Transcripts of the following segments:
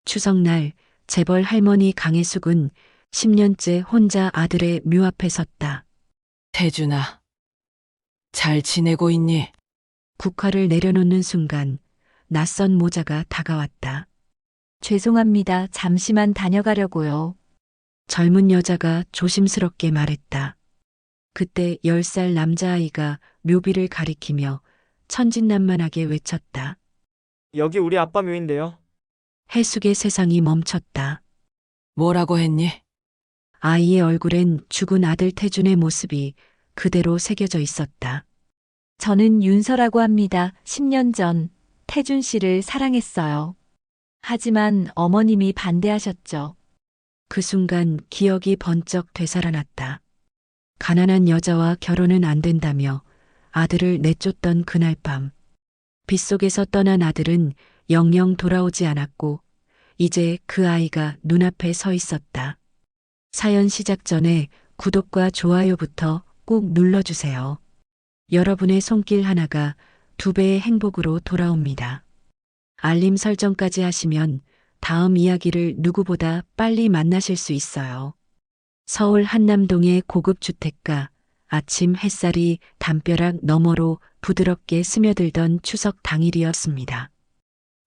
추석날 재벌 할머니 강혜숙은 10년째 혼자 아들의 묘 앞에 섰다. 태준아, 잘 지내고 있니? 국화를 내려놓는 순간 낯선 모자가 다가왔다. 죄송합니다. 잠시만 다녀가려고요. 젊은 여자가 조심스럽게 말했다. 그때 10살 남자아이가 묘비를 가리키며 천진난만하게 외쳤다. 여기 우리 아빠 묘인데요. 해숙의 세상이 멈췄다. 뭐라고 했니? 아이의 얼굴엔 죽은 아들 태준의 모습이 그대로 새겨져 있었다. 저는 윤서라고 합니다. 10년 전 태준 씨를 사랑했어요. 하지만 어머님이 반대하셨죠. 그 순간 기억이 번쩍 되살아났다. 가난한 여자와 결혼은 안 된다며 아들을 내쫓던 그날 밤. 빗속에서 떠난 아들은 영영 돌아오지 않았고 이제 그 아이가 눈앞에 서 있었다. 사연 시작 전에 구독과 좋아요부터 꼭 눌러주세요. 여러분의 손길 하나가 2배의 행복으로 돌아옵니다. 알림 설정까지 하시면 다음 이야기를 누구보다 빨리 만나실 수 있어요. 서울 한남동의 고급 주택가, 아침 햇살이 담벼락 너머로 부드럽게 스며들던 추석 당일이었습니다.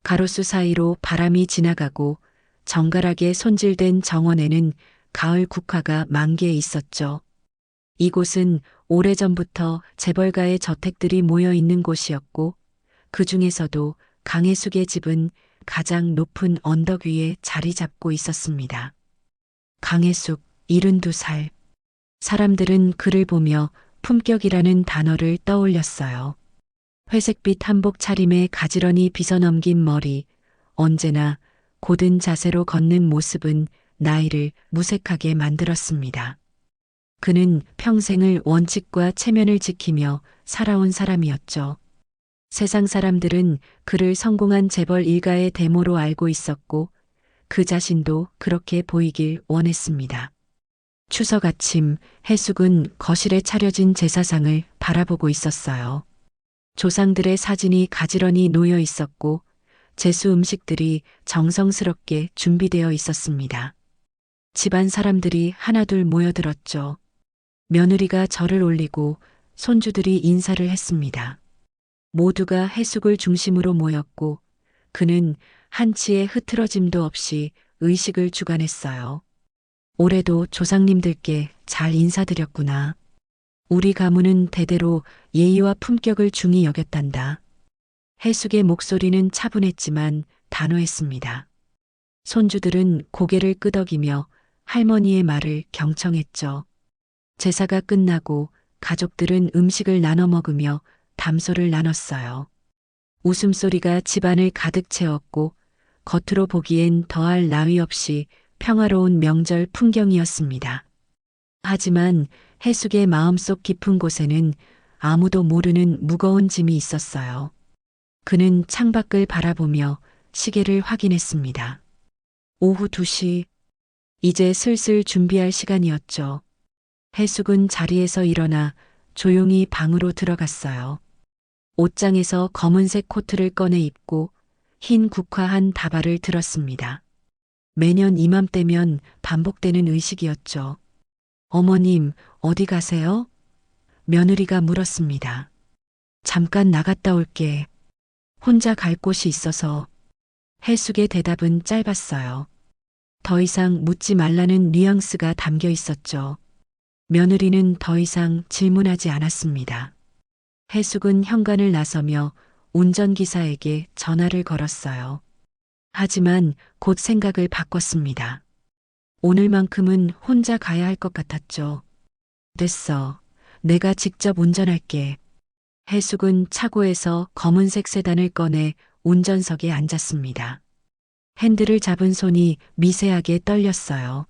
가로수 사이로 바람이 지나가고 정갈하게 손질된 정원에는 가을 국화가 만개해 있었죠. 이곳은 오래전부터 재벌가의 저택들이 모여 있는 곳이었고 그 중에서도 강혜숙의 집은 가장 높은 언덕 위에 자리 잡고 있었습니다. 강혜숙, 72살. 사람들은 그를 보며 품격이라는 단어를 떠올렸어요. 회색빛 한복 차림에 가지런히 빗어넘긴 머리, 언제나 고든 자세로 걷는 모습은 나이를 무색하게 만들었습니다. 그는 평생을 원칙과 체면을 지키며 살아온 사람이었죠. 세상 사람들은 그를 성공한 재벌 일가의 데모로 알고 있었고 그 자신도 그렇게 보이길 원했습니다. 추석 아침 해숙은 거실에 차려진 제사상을 바라보고 있었어요. 조상들의 사진이 가지런히 놓여 있었고 제수 음식들이 정성스럽게 준비되어 있었습니다. 집안 사람들이 하나둘 모여들었죠. 며느리가 절을 올리고 손주들이 인사를 했습니다. 모두가 해숙을 중심으로 모였고 그는 한치의 흐트러짐도 없이 의식을 주관했어요. 올해도 조상님들께 잘 인사드렸구나. 우리 가문은 대대로 예의와 품격을 중히 여겼단다. 해숙의 목소리는 차분했지만 단호했습니다. 손주들은 고개를 끄덕이며 할머니의 말을 경청했죠. 제사가 끝나고 가족들은 음식을 나눠 먹으며 담소를 나눴어요. 웃음소리가 집안을 가득 채웠고 겉으로 보기엔 더할 나위 없이 평화로운 명절 풍경이었습니다. 하지만 해숙의 마음속 깊은 곳에는 아무도 모르는 무거운 짐이 있었어요. 그는 창밖을 바라보며 시계를 확인했습니다. 오후 2시, 이제 슬슬 준비할 시간이었죠. 해숙은 자리에서 일어나 조용히 방으로 들어갔어요. 옷장에서 검은색 코트를 꺼내 입고 흰 국화 한 다발을 들었습니다. 매년 이맘때면 반복되는 의식이었죠. 어머님, 어디 가세요? 며느리가 물었습니다. 잠깐 나갔다 올게. 혼자 갈 곳이 있어서. 해숙의 대답은 짧았어요. 더 이상 묻지 말라는 뉘앙스가 담겨 있었죠. 며느리는 더 이상 질문하지 않았습니다. 해숙은 현관을 나서며 운전기사에게 전화를 걸었어요. 하지만 곧 생각을 바꿨습니다. 오늘만큼은 혼자 가야 할 것 같았죠. 됐어. 내가 직접 운전할게. 해숙은 차고에서 검은색 세단을 꺼내 운전석에 앉았습니다. 핸들을 잡은 손이 미세하게 떨렸어요.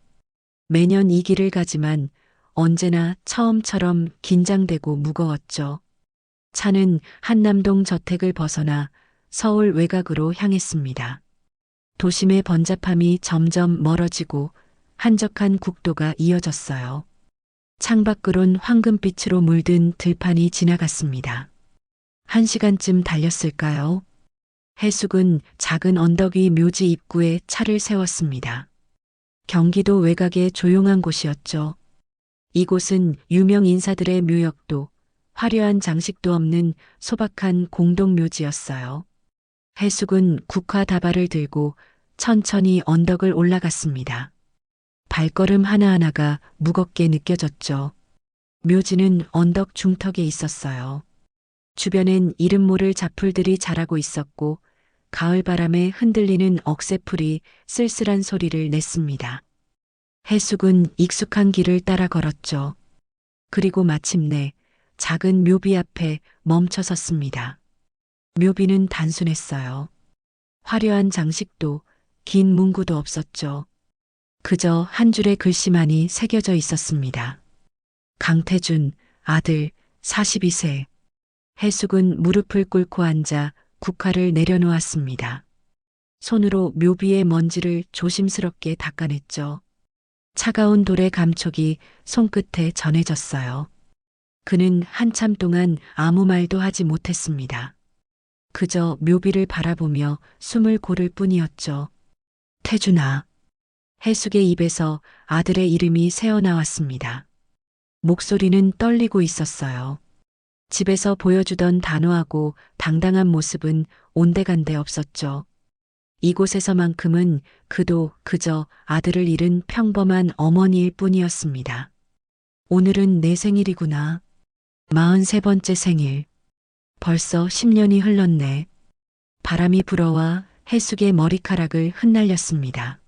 매년 이 길을 가지만 언제나 처음처럼 긴장되고 무거웠죠. 차는 한남동 저택을 벗어나 서울 외곽으로 향했습니다. 도심의 번잡함이 점점 멀어지고 한적한 국도가 이어졌어요. 창밖으론 황금빛으로 물든 들판이 지나갔습니다. 1시간쯤 달렸을까요? 해숙은 작은 언덕 위 묘지 입구에 차를 세웠습니다. 경기도 외곽의 조용한 곳이었죠. 이곳은 유명 인사들의 묘역도 화려한 장식도 없는 소박한 공동묘지였어요. 해숙은 국화 다발을 들고 천천히 언덕을 올라갔습니다. 발걸음 하나하나가 무겁게 느껴졌죠. 묘지는 언덕 중턱에 있었어요. 주변엔 이름 모를 잡풀들이 자라고 있었고 가을 바람에 흔들리는 억새풀이 쓸쓸한 소리를 냈습니다. 해숙은 익숙한 길을 따라 걸었죠. 그리고 마침내 작은 묘비 앞에 멈춰 섰습니다. 묘비는 단순했어요. 화려한 장식도 긴 문구도 없었죠. 그저 한 줄의 글씨만이 새겨져 있었습니다. 강태준, 아들, 42세. 해숙은 무릎을 꿇고 앉아 국화를 내려놓았습니다. 손으로 묘비의 먼지를 조심스럽게 닦아냈죠. 차가운 돌의 감촉이 손끝에 전해졌어요. 그는 한참 동안 아무 말도 하지 못했습니다. 그저 묘비를 바라보며 숨을 고를 뿐이었죠. 태준아. 해숙의 입에서 아들의 이름이 새어나왔습니다. 목소리는 떨리고 있었어요. 집에서 보여주던 단호하고 당당한 모습은 온데간데 없었죠. 이곳에서만큼은 그도 그저 아들을 잃은 평범한 어머니일 뿐이었습니다. 오늘은 내 생일이구나. 43번째 생일. 벌써 10년이 흘렀네. 바람이 불어와 해숙의 머리카락을 흩날렸습니다.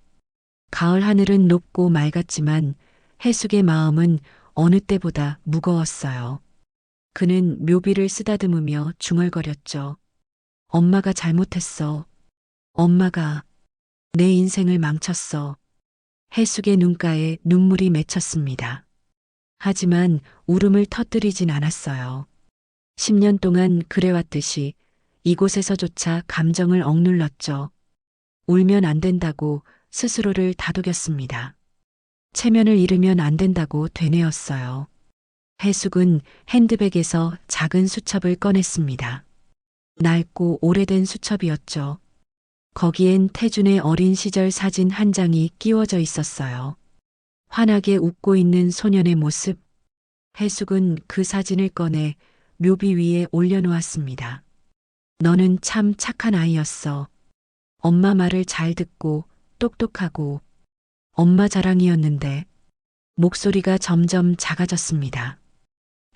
가을 하늘은 높고 맑았지만 해숙의 마음은 어느 때보다 무거웠어요. 그는 묘비를 쓰다듬으며 중얼거렸죠. 엄마가 잘못했어. 엄마가 내 인생을 망쳤어. 해숙의 눈가에 눈물이 맺혔습니다. 하지만 울음을 터뜨리진 않았어요. 10년 동안 그래왔듯이 이곳에서조차 감정을 억눌렀죠. 울면 안 된다고 스스로를 다독였습니다. 체면을 잃으면 안 된다고 되뇌었어요. 해숙은 핸드백에서 작은 수첩을 꺼냈습니다. 낡고 오래된 수첩이었죠. 거기엔 태준의 어린 시절 사진 한 장이 끼워져 있었어요. 환하게 웃고 있는 소년의 모습. 해숙은 그 사진을 꺼내 묘비 위에 올려놓았습니다. 너는 참 착한 아이였어. 엄마 말을 잘 듣고 똑똑하고 엄마 자랑이었는데. 목소리가 점점 작아졌습니다.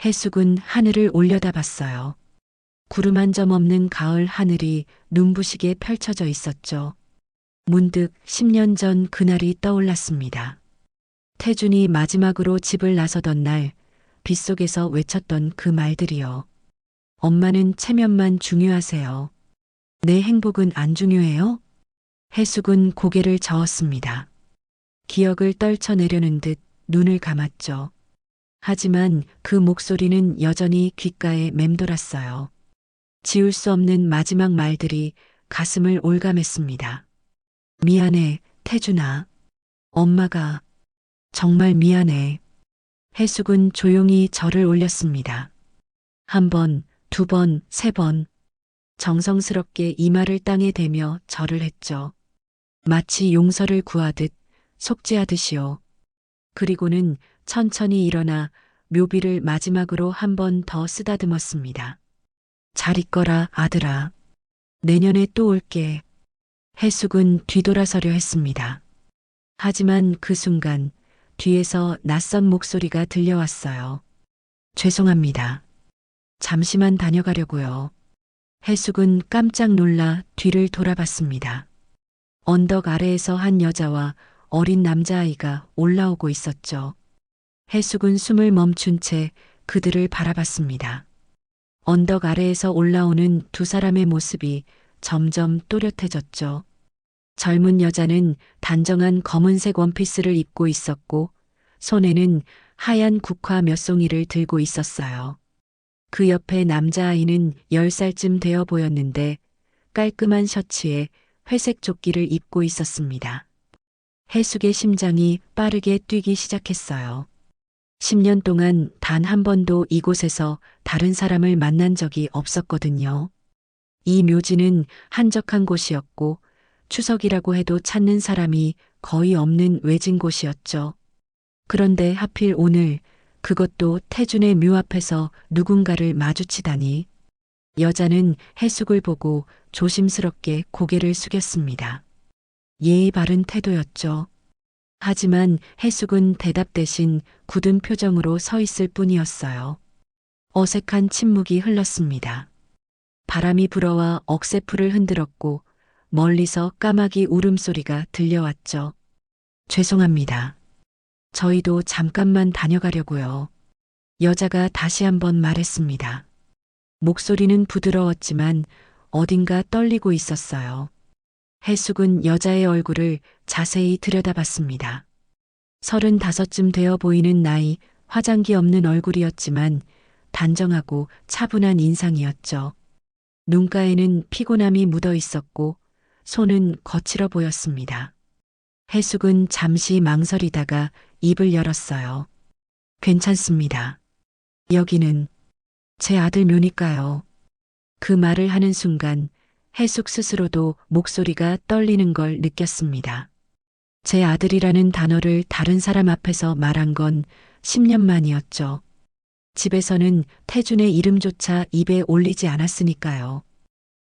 해숙은 하늘을 올려다봤어요. 구름 한 점 없는 가을 하늘이 눈부시게 펼쳐져 있었죠. 문득 10년 전 그날이 떠올랐습니다. 태준이 마지막으로 집을 나서던 날 빗속에서 외쳤던 그 말들이요. 엄마는 체면만 중요하세요. 내 행복은 안 중요해요? 해숙은 고개를 저었습니다. 기억을 떨쳐내려는 듯 눈을 감았죠. 하지만 그 목소리는 여전히 귓가에 맴돌았어요. 지울 수 없는 마지막 말들이 가슴을 올감했습니다. 미안해, 태준아. 엄마가 정말 미안해. 해숙은 조용히 절을 올렸습니다. 한 번, 두 번, 세 번. 정성스럽게 이마를 땅에 대며 절을 했죠. 마치 용서를 구하듯 속죄하듯이요. 그리고는 천천히 일어나 묘비를 마지막으로 한 번 더 쓰다듬었습니다. 잘 있거라, 아들아. 내년에 또 올게. 해숙은 뒤돌아서려 했습니다. 하지만 그 순간 뒤에서 낯선 목소리가 들려왔어요. 죄송합니다. 잠시만 다녀가려고요. 해숙은 깜짝 놀라 뒤를 돌아봤습니다. 언덕 아래에서 한 여자와 어린 남자아이가 올라오고 있었죠. 해숙은 숨을 멈춘 채 그들을 바라봤습니다. 언덕 아래에서 올라오는 두 사람의 모습이 점점 또렷해졌죠. 젊은 여자는 단정한 검은색 원피스를 입고 있었고 손에는 하얀 국화 몇 송이를 들고 있었어요. 그 옆에 남자아이는 10살쯤 되어 보였는데 깔끔한 셔츠에 회색 조끼를 입고 있었습니다. 해숙의 심장이 빠르게 뛰기 시작했어요. 10년 동안 단 한 번도 이곳에서 다른 사람을 만난 적이 없었거든요. 이 묘지는 한적한 곳이었고 추석이라고 해도 찾는 사람이 거의 없는 외진 곳이었죠. 그런데 하필 오늘 그것도 태준의 묘 앞에서 누군가를 마주치다니. 여자는 해숙을 보고 조심스럽게 고개를 숙였습니다. 예의 바른 태도였죠. 하지만 해숙은 대답 대신 굳은 표정으로 서 있을 뿐이었어요. 어색한 침묵이 흘렀습니다. 바람이 불어와 억새풀을 흔들었고 멀리서 까마귀 울음소리가 들려왔죠. 죄송합니다. 저희도 잠깐만 다녀가려고요. 여자가 다시 한번 말했습니다. 목소리는 부드러웠지만 어딘가 떨리고 있었어요. 해숙은 여자의 얼굴을 자세히 들여다봤습니다. 35쯤 되어 보이는 나이, 화장기 없는 얼굴이었지만 단정하고 차분한 인상이었죠. 눈가에는 피곤함이 묻어 있었고 손은 거칠어 보였습니다. 해숙은 잠시 망설이다가 입을 열었어요. 괜찮습니다. 여기는 제 아들 묘니까요. 그 말을 하는 순간 해숙 스스로도 목소리가 떨리는 걸 느꼈습니다. 제 아들이라는 단어를 다른 사람 앞에서 말한 건 10년 만이었죠. 집에서는 태준의 이름조차 입에 올리지 않았으니까요.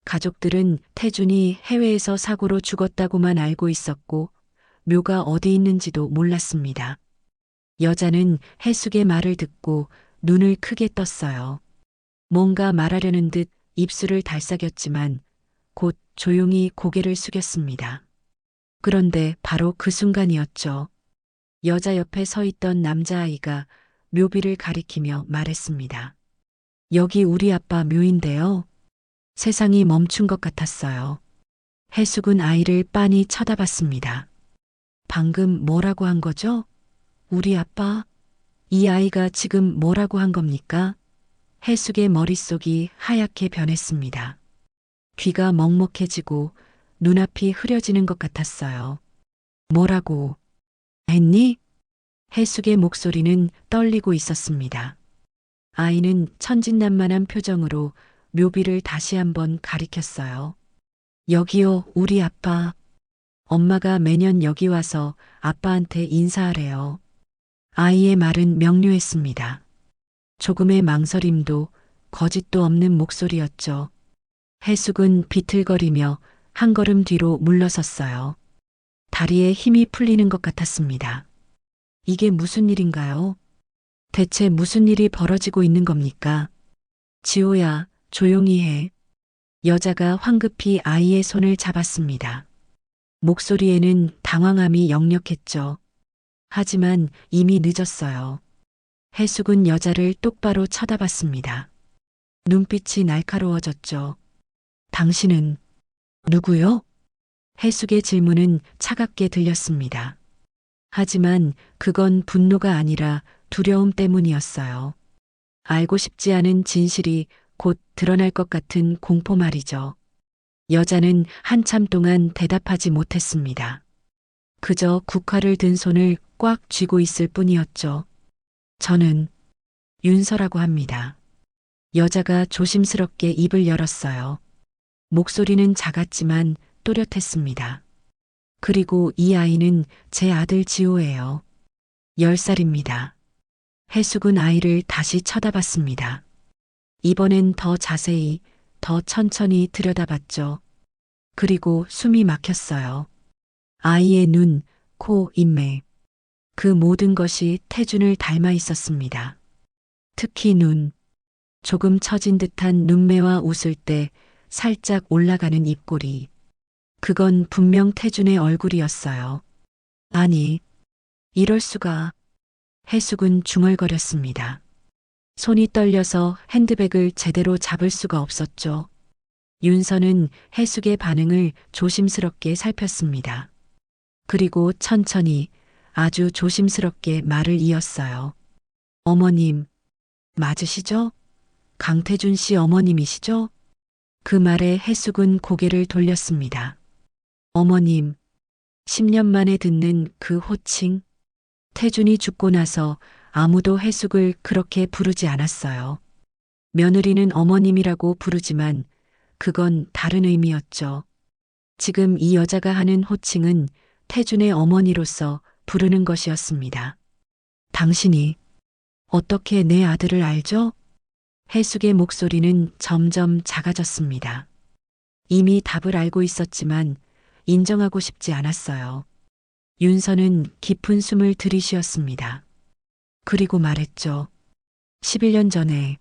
가족들은 태준이 해외에서 사고로 죽었다고만 알고 있었고 묘가 어디 있는지도 몰랐습니다. 여자는 해숙의 말을 듣고 눈을 크게 떴어요. 뭔가 말하려는 듯 입술을 달싹였지만 곧 조용히 고개를 숙였습니다. 그런데 바로 그 순간이었죠. 여자 옆에 서 있던 남자아이가 묘비를 가리키며 말했습니다. 여기 우리 아빠 묘인데요. 세상이 멈춘 것 같았어요. 해숙은 아이를 빤히 쳐다봤습니다. 방금 뭐라고 한 거죠? 우리 아빠? 이 아이가 지금 뭐라고 한 겁니까? 해숙의 머릿속이 하얗게 변했습니다. 귀가 먹먹해지고 눈앞이 흐려지는 것 같았어요. 뭐라고 했니? 해숙의 목소리는 떨리고 있었습니다. 아이는 천진난만한 표정으로 묘비를 다시 한번 가리켰어요. 여기요, 우리 아빠. 엄마가 매년 여기 와서 아빠한테 인사하래요. 아이의 말은 명료했습니다. 조금의 망설임도 거짓도 없는 목소리였죠. 해숙은 비틀거리며 한 걸음 뒤로 물러섰어요. 다리에 힘이 풀리는 것 같았습니다. 이게 무슨 일인가요? 대체 무슨 일이 벌어지고 있는 겁니까? 지호야, 조용히 해. 여자가 황급히 아이의 손을 잡았습니다. 목소리에는 당황함이 역력했죠. 하지만 이미 늦었어요. 해숙은 여자를 똑바로 쳐다봤습니다. 눈빛이 날카로워졌죠. 당신은 누구요? 해숙의 질문은 차갑게 들렸습니다. 하지만 그건 분노가 아니라 두려움 때문이었어요. 알고 싶지 않은 진실이 곧 드러날 것 같은 공포 말이죠. 여자는 한참 동안 대답하지 못했습니다. 그저 국화를 든 손을 꽉 쥐고 있을 뿐이었죠. 저는 윤서라고 합니다. 여자가 조심스럽게 입을 열었어요. 목소리는 작았지만 또렷했습니다. 그리고 이 아이는 제 아들 지호예요. 10살입니다. 해숙은 아이를 다시 쳐다봤습니다. 이번엔 더 자세히, 더 천천히 들여다봤죠. 그리고 숨이 막혔어요. 아이의 눈, 코, 인매. 그 모든 것이 태준을 닮아 있었습니다. 특히 눈. 조금 처진 듯한 눈매와 웃을 때 살짝 올라가는 입꼬리. 그건 분명 태준의 얼굴이었어요. 아니, 이럴 수가. 해숙은 중얼거렸습니다. 손이 떨려서 핸드백을 제대로 잡을 수가 없었죠. 윤서는 해숙의 반응을 조심스럽게 살폈습니다. 그리고 천천히 아주 조심스럽게 말을 이었어요. 어머님, 맞으시죠? 강태준 씨 어머님이시죠? 그 말에 해숙은 고개를 돌렸습니다. 어머님, 10년 만에 듣는 그 호칭. 태준이 죽고 나서 아무도 해숙을 그렇게 부르지 않았어요. 며느리는 어머님이라고 부르지만 그건 다른 의미였죠. 지금 이 여자가 하는 호칭은 태준의 어머니로서 부르는 것이었습니다. 당신이 어떻게 내 아들을 알죠? 해숙의 목소리는 점점 작아졌습니다. 이미 답을 알고 있었지만 인정하고 싶지 않았어요. 윤서는 깊은 숨을 들이쉬었습니다. 그리고 말했죠. 11년 전에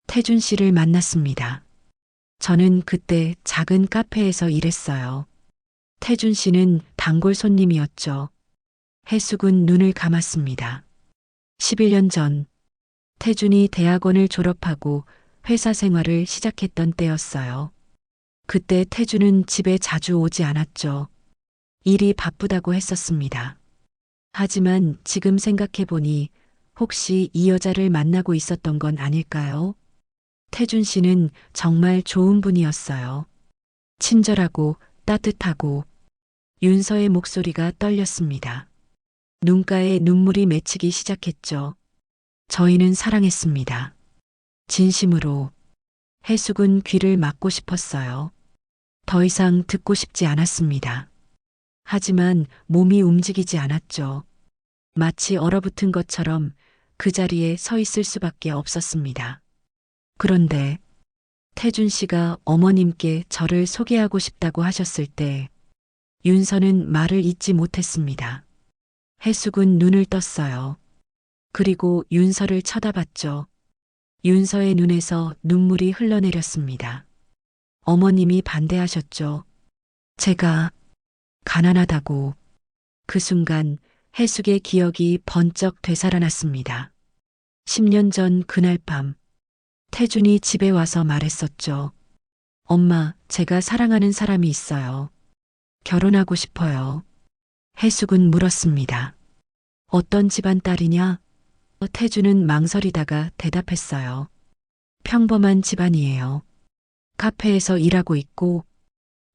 태준 씨를 만났습니다. 저는 그때 작은 카페에서 일했어요. 태준 씨는 단골 손님이었죠. 해숙은 눈을 감았습니다. 11년 전 태준이 대학원을 졸업하고 회사 생활을 시작했던 때였어요. 그때 태준은 집에 자주 오지 않았죠. 일이 바쁘다고 했었습니다. 하지만 지금 생각해보니 혹시 이 여자를 만나고 있었던 건 아닐까요? 태준 씨는 정말 좋은 분이었어요. 친절하고 따뜻하고. 윤서의 목소리가 떨렸습니다. 눈가에 눈물이 맺히기 시작했죠. 저희는 사랑했습니다. 진심으로. 해숙은 귀를 막고 싶었어요. 더 이상 듣고 싶지 않았습니다. 하지만 몸이 움직이지 않았죠. 마치 얼어붙은 것처럼 그 자리에 서 있을 수밖에 없었습니다. 그런데 태준 씨가 어머님께 저를 소개하고 싶다고 하셨을 때 윤서는 말을 잇지 못했습니다. 해숙은 눈을 떴어요. 그리고 윤서를 쳐다봤죠. 윤서의 눈에서 눈물이 흘러내렸습니다. 어머님이 반대하셨죠. 제가 가난하다고. 그 순간 해숙의 기억이 번쩍 되살아났습니다. 10년 전 그날 밤 태준이 집에 와서 말했었죠. 엄마, 제가 사랑하는 사람이 있어요. 결혼하고 싶어요. 해숙은 물었습니다. 어떤 집안 딸이냐? 태준은 망설이다가 대답했어요. 평범한 집안이에요. 카페에서 일하고 있고.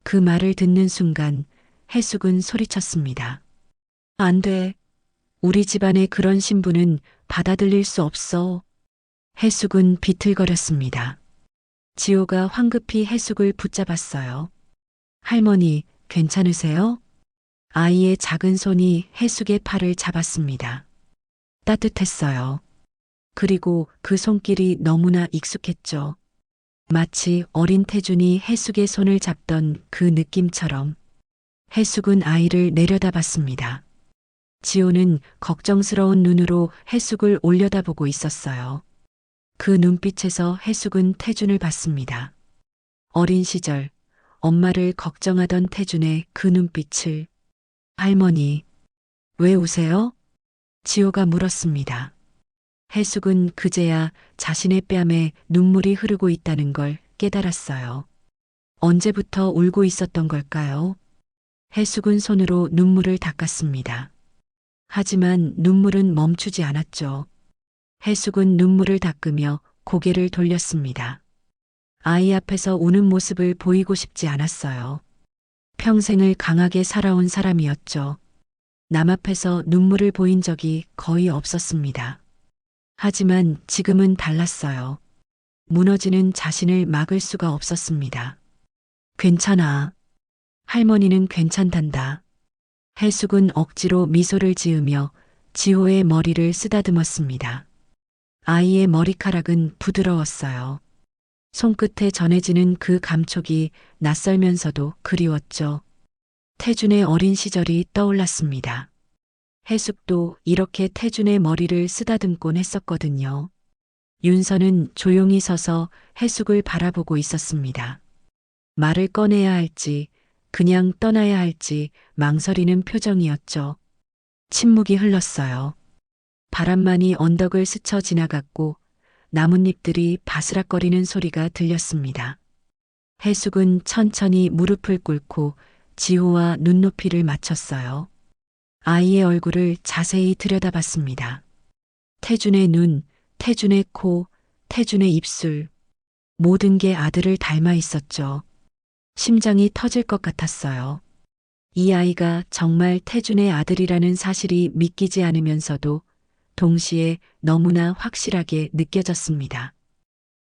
그 말을 듣는 순간 해숙은 소리쳤습니다. 안 돼. 우리 집안의 그런 신부는 받아들일 수 없어. 해숙은 비틀거렸습니다. 지호가 황급히 해숙을 붙잡았어요. 할머니, 괜찮으세요? 아이의 작은 손이 해숙의 팔을 잡았습니다. 따뜻했어요. 그리고 그 손길이 너무나 익숙했죠. 마치 어린 태준이 해숙의 손을 잡던 그 느낌처럼. 해숙은 아이를 내려다봤습니다. 지호는 걱정스러운 눈으로 해숙을 올려다보고 있었어요. 그 눈빛에서 해숙은 태준을 봤습니다. 어린 시절 엄마를 걱정하던 태준의 그 눈빛을. 할머니, 왜 우세요? 지호가 물었습니다. 해숙은 그제야 자신의 뺨에 눈물이 흐르고 있다는 걸 깨달았어요. 언제부터 울고 있었던 걸까요? 해숙은 손으로 눈물을 닦았습니다. 하지만 눈물은 멈추지 않았죠. 해숙은 눈물을 닦으며 고개를 돌렸습니다. 아이 앞에서 우는 모습을 보이고 싶지 않았어요. 평생을 강하게 살아온 사람이었죠. 남 앞에서 눈물을 보인 적이 거의 없었습니다. 하지만 지금은 달랐어요. 무너지는 자신을 막을 수가 없었습니다. 괜찮아. 할머니는 괜찮단다. 해숙은 억지로 미소를 지으며 지호의 머리를 쓰다듬었습니다. 아이의 머리카락은 부드러웠어요. 손끝에 전해지는 그 감촉이 낯설면서도 그리웠죠. 태준의 어린 시절이 떠올랐습니다. 해숙도 이렇게 태준의 머리를 쓰다듬곤 했었거든요. 윤서는 조용히 서서 해숙을 바라보고 있었습니다. 말을 꺼내야 할지 그냥 떠나야 할지 망설이는 표정이었죠. 침묵이 흘렀어요. 바람만이 언덕을 스쳐 지나갔고 나뭇잎들이 바스락거리는 소리가 들렸습니다. 해숙은 천천히 무릎을 꿇고 지호와 눈높이를 맞췄어요. 아이의 얼굴을 자세히 들여다봤습니다. 태준의 눈, 태준의 코, 태준의 입술. 모든 게 아들을 닮아 있었죠. 심장이 터질 것 같았어요. 이 아이가 정말 태준의 아들이라는 사실이 믿기지 않으면서도 동시에 너무나 확실하게 느껴졌습니다.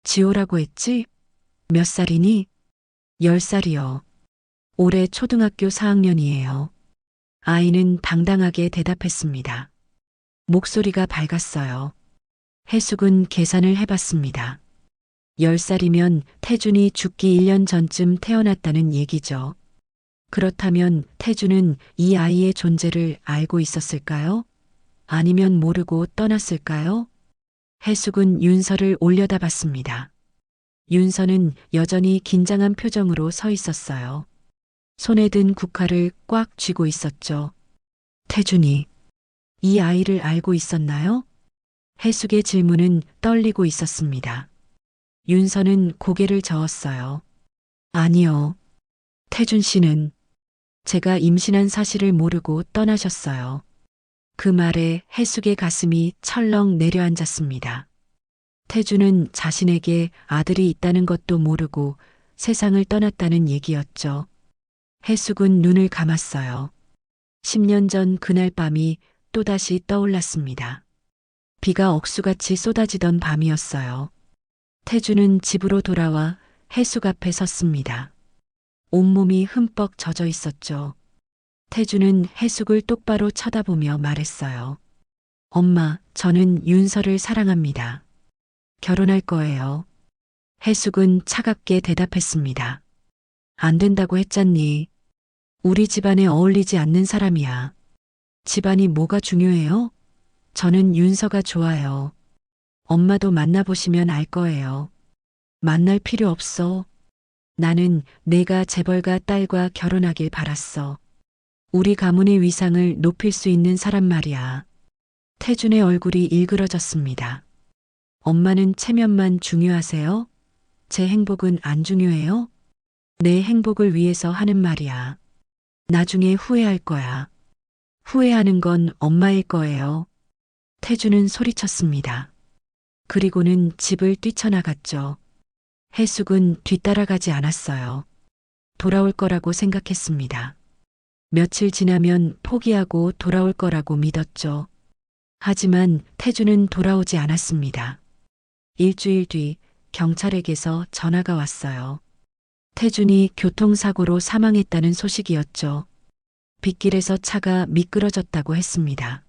지호라고 했지? 몇 살이니? 10살이요. 올해 초등학교 4학년이에요. 아이는 당당하게 대답했습니다. 목소리가 밝았어요. 해숙은 계산을 해봤습니다. 10살이면 태준이 죽기 1년 전쯤 태어났다는 얘기죠. 그렇다면 태준은 이 아이의 존재를 알고 있었을까요? 아니면 모르고 떠났을까요? 해숙은 윤서를 올려다봤습니다. 윤서는 여전히 긴장한 표정으로 서 있었어요. 손에 든 국화를 꽉 쥐고 있었죠. 태준이 이 아이를 알고 있었나요? 해숙의 질문은 떨리고 있었습니다. 윤서는 고개를 저었어요. 아니요. 태준 씨는 제가 임신한 사실을 모르고 떠나셨어요. 그 말에 해숙의 가슴이 철렁 내려앉았습니다. 태준은 자신에게 아들이 있다는 것도 모르고 세상을 떠났다는 얘기였죠. 해숙은 눈을 감았어요. 10년 전 그날 밤이 또다시 떠올랐습니다. 비가 억수같이 쏟아지던 밤이었어요. 태준은 집으로 돌아와 해숙 앞에 섰습니다. 온몸이 흠뻑 젖어 있었죠. 태준은 해숙을 똑바로 쳐다보며 말했어요. 엄마, 저는 윤서를 사랑합니다. 결혼할 거예요. 해숙은 차갑게 대답했습니다. 안 된다고 했잖니. 우리 집안에 어울리지 않는 사람이야. 집안이 뭐가 중요해요? 저는 윤서가 좋아요. 엄마도 만나보시면 알 거예요. 만날 필요 없어. 나는 내가 재벌가 딸과 결혼하길 바랐어. 우리 가문의 위상을 높일 수 있는 사람 말이야. 태준의 얼굴이 일그러졌습니다. 엄마는 체면만 중요하세요? 제 행복은 안 중요해요? 내 행복을 위해서 하는 말이야. 나중에 후회할 거야. 후회하는 건 엄마일 거예요. 태준은 소리쳤습니다. 그리고는 집을 뛰쳐나갔죠. 해숙은 뒤따라가지 않았어요. 돌아올 거라고 생각했습니다. 며칠 지나면 포기하고 돌아올 거라고 믿었죠. 하지만 태준은 돌아오지 않았습니다. 일주일 뒤 경찰에게서 전화가 왔어요. 태준이 교통사고로 사망했다는 소식이었죠. 빗길에서 차가 미끄러졌다고 했습니다.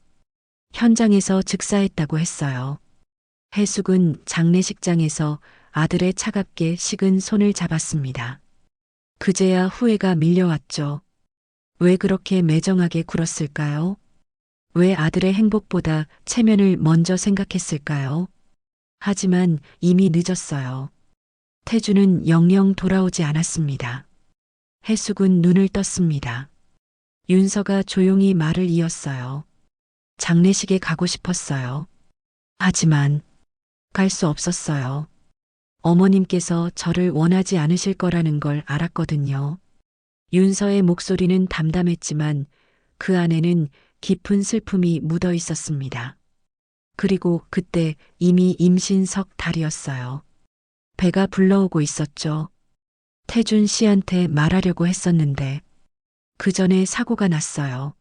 현장에서 즉사했다고 했어요. 해숙은 장례식장에서 아들의 차갑게 식은 손을 잡았습니다. 그제야 후회가 밀려왔죠. 왜 그렇게 매정하게 굴었을까요? 왜 아들의 행복보다 체면을 먼저 생각했을까요? 하지만 이미 늦었어요. 태준은 영영 돌아오지 않았습니다. 해숙은 눈을 떴습니다. 윤서가 조용히 말을 이었어요. 장례식에 가고 싶었어요. 하지만 갈 수 없었어요. 어머님께서 저를 원하지 않으실 거라는 걸 알았거든요. 윤서의 목소리는 담담했지만 그 안에는 깊은 슬픔이 묻어 있었습니다. 그리고 그때 이미 임신 석 달이었어요. 배가 불러오고 있었죠. 태준 씨한테 말하려고 했었는데 그 전에 사고가 났어요.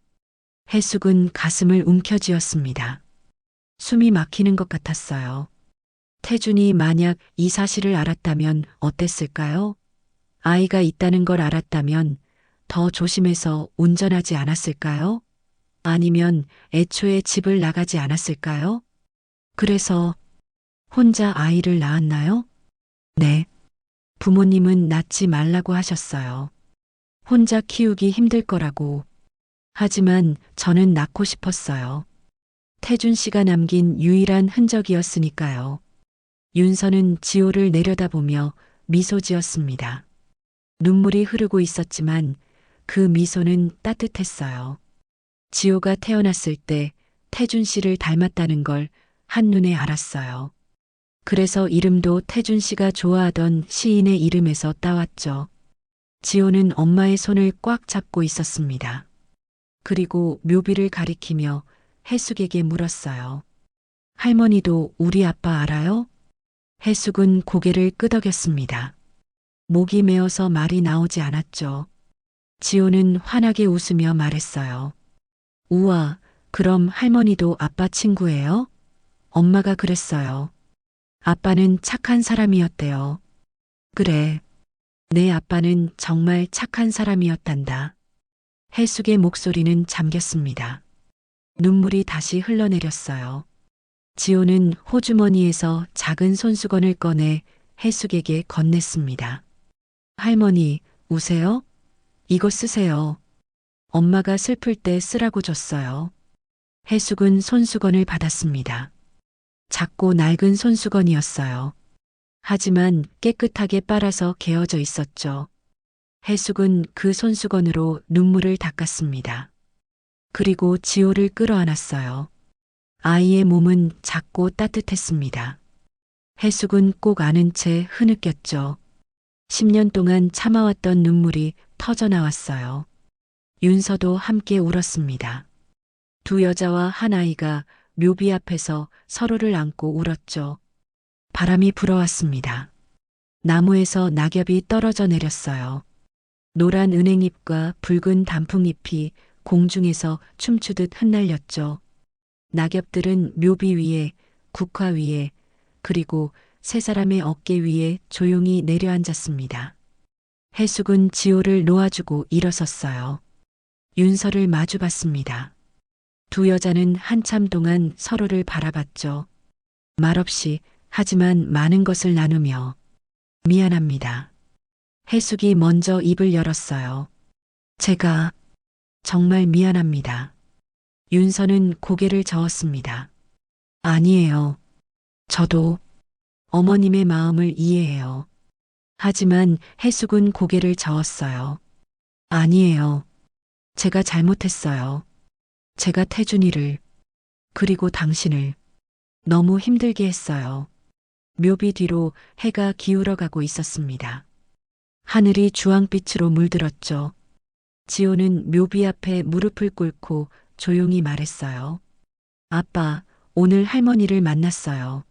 해숙은 가슴을 움켜쥐었습니다. 숨이 막히는 것 같았어요. 태준이 만약 이 사실을 알았다면 어땠을까요? 아이가 있다는 걸 알았다면 더 조심해서 운전하지 않았을까요? 아니면 애초에 집을 나가지 않았을까요? 그래서 혼자 아이를 낳았나요? 네. 부모님은 낳지 말라고 하셨어요. 혼자 키우기 힘들 거라고. 하지만 저는 낳고 싶었어요. 태준 씨가 남긴 유일한 흔적이었으니까요. 윤서는 지호를 내려다보며 미소 지었습니다. 눈물이 흐르고 있었지만 그 미소는 따뜻했어요. 지호가 태어났을 때 태준 씨를 닮았다는 걸 한눈에 알았어요. 그래서 이름도 태준 씨가 좋아하던 시인의 이름에서 따왔죠. 지호는 엄마의 손을 꽉 잡고 있었습니다. 그리고 묘비를 가리키며 해숙에게 물었어요. 할머니도 우리 아빠 알아요? 해숙은 고개를 끄덕였습니다. 목이 메어서 말이 나오지 않았죠. 지호는 환하게 웃으며 말했어요. 우와, 그럼 할머니도 아빠 친구예요? 엄마가 그랬어요. 아빠는 착한 사람이었대요. 그래. 내 아빠는 정말 착한 사람이었단다. 해숙의 목소리는 잠겼습니다. 눈물이 다시 흘러내렸어요. 지호는 호주머니에서 작은 손수건을 꺼내 해숙에게 건넸습니다. 할머니, 우세요? 이거 쓰세요. 엄마가 슬플 때 쓰라고 줬어요. 해숙은 손수건을 받았습니다. 작고 낡은 손수건이었어요. 하지만 깨끗하게 빨아서 개어져 있었죠. 해숙은 그 손수건으로 눈물을 닦았습니다. 그리고 지호를 끌어안았어요. 아이의 몸은 작고 따뜻했습니다. 해숙은 꼭 아는 채 흐느꼈죠. 10년 동안 참아왔던 눈물이 터져 나왔어요. 윤서도 함께 울었습니다. 두 여자와 한 아이가 묘비 앞에서 서로를 안고 울었죠. 바람이 불어왔습니다. 나무에서 낙엽이 떨어져 내렸어요. 노란 은행잎과 붉은 단풍잎이 공중에서 춤추듯 흩날렸죠. 낙엽들은 묘비 위에, 국화 위에, 그리고 세 사람의 어깨 위에 조용히 내려앉았습니다. 해숙은 지호를 놓아주고 일어섰어요. 윤서를 마주봤습니다. 두 여자는 한참 동안 서로를 바라봤죠. 말없이 하지만 많은 것을 나누며 미안합니다. 해숙이 먼저 입을 열었어요. 제가 정말 미안합니다. 윤서는 고개를 저었습니다. 아니에요. 저도 어머님의 마음을 이해해요. 하지만 해숙은 고개를 저었어요. 아니에요. 제가 잘못했어요. 제가 태준이를, 그리고 당신을 너무 힘들게 했어요. 묘비 뒤로 해가 기울어가고 있었습니다. 하늘이 주황빛으로 물들었죠. 지호는 묘비 앞에 무릎을 꿇고 조용히 말했어요. 아빠, 오늘 할머니를 만났어요.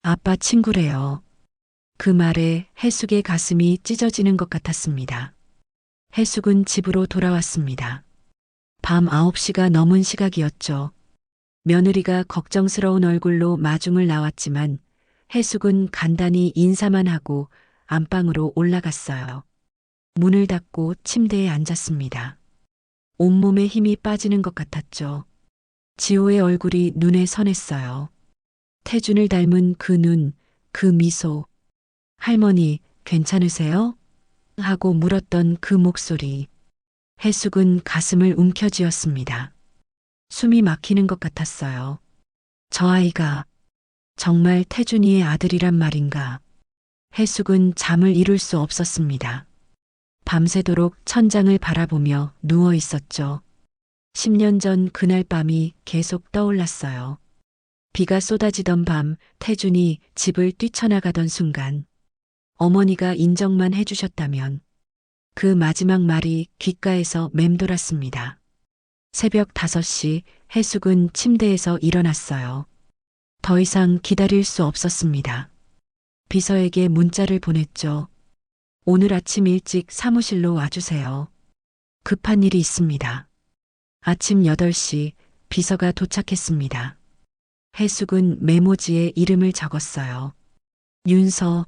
아빠 친구래요. 그 말에 해숙의 가슴이 찢어지는 것 같았습니다. 해숙은 집으로 돌아왔습니다. 밤 9시가 넘은 시각이었죠. 며느리가 걱정스러운 얼굴로 마중을 나왔지만 해숙은 간단히 인사만 하고 안방으로 올라갔어요. 문을 닫고 침대에 앉았습니다. 온몸에 힘이 빠지는 것 같았죠. 지호의 얼굴이 눈에 선했어요. 태준을 닮은 그 눈, 그 미소. 할머니, 괜찮으세요? 하고 물었던 그 목소리. 해숙은 가슴을 움켜쥐었습니다. 숨이 막히는 것 같았어요. 저 아이가 정말 태준이의 아들이란 말인가. 해숙은 잠을 이룰 수 없었습니다. 밤새도록 천장을 바라보며 누워 있었죠. 10년 전 그날 밤이 계속 떠올랐어요. 비가 쏟아지던 밤 태준이 집을 뛰쳐나가던 순간 어머니가 인정만 해주셨다면 그 마지막 말이 귓가에서 맴돌았습니다. 새벽 5시 해숙은 침대에서 일어났어요. 더 이상 기다릴 수 없었습니다. 비서에게 문자를 보냈죠. 오늘 아침 일찍 사무실로 와주세요. 급한 일이 있습니다. 아침 8시 비서가 도착했습니다. 해숙은 메모지에 이름을 적었어요. 윤서,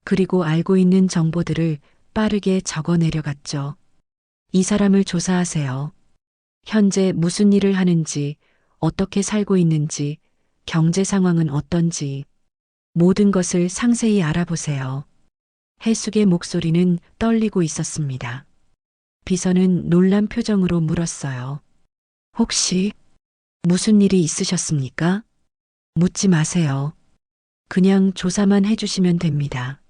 그리고 알고 있는 정보들을 빠르게 적어 내려갔죠. 이 사람을 조사하세요. 현재 무슨 일을 하는지, 어떻게 살고 있는지, 경제 상황은 어떤지, 모든 것을 상세히 알아보세요. 해숙의 목소리는 떨리고 있었습니다. 비서는 놀란 표정으로 물었어요. 혹시 무슨 일이 있으셨습니까? 묻지 마세요. 그냥 조사만 해주시면 됩니다.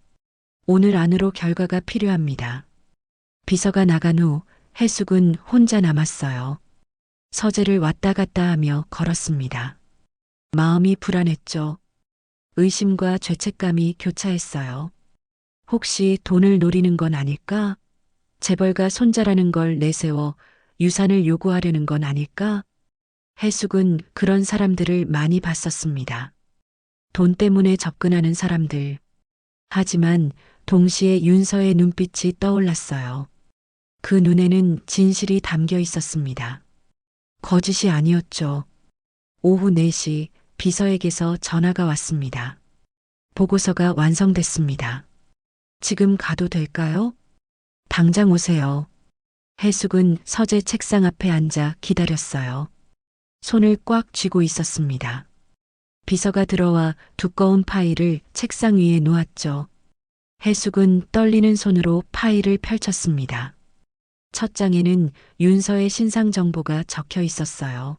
오늘 안으로 결과가 필요합니다. 비서가 나간 후 해숙은 혼자 남았어요. 서재를 왔다 갔다 하며 걸었습니다. 마음이 불안했죠. 의심과 죄책감이 교차했어요. 혹시 돈을 노리는 건 아닐까? 재벌가 손자라는 걸 내세워 유산을 요구하려는 건 아닐까? 해숙은 그런 사람들을 많이 봤었습니다. 돈 때문에 접근하는 사람들. 하지만 동시에 윤서의 눈빛이 떠올랐어요. 그 눈에는 진실이 담겨 있었습니다. 거짓이 아니었죠. 오후 4시 비서에게서 전화가 왔습니다. 보고서가 완성됐습니다. 지금 가도 될까요? 당장 오세요. 해숙은 서재 책상 앞에 앉아 기다렸어요. 손을 꽉 쥐고 있었습니다. 비서가 들어와 두꺼운 파일을 책상 위에 놓았죠. 해숙은 떨리는 손으로 파일을 펼쳤습니다. 첫 장에는 윤서의 신상 정보가 적혀 있었어요.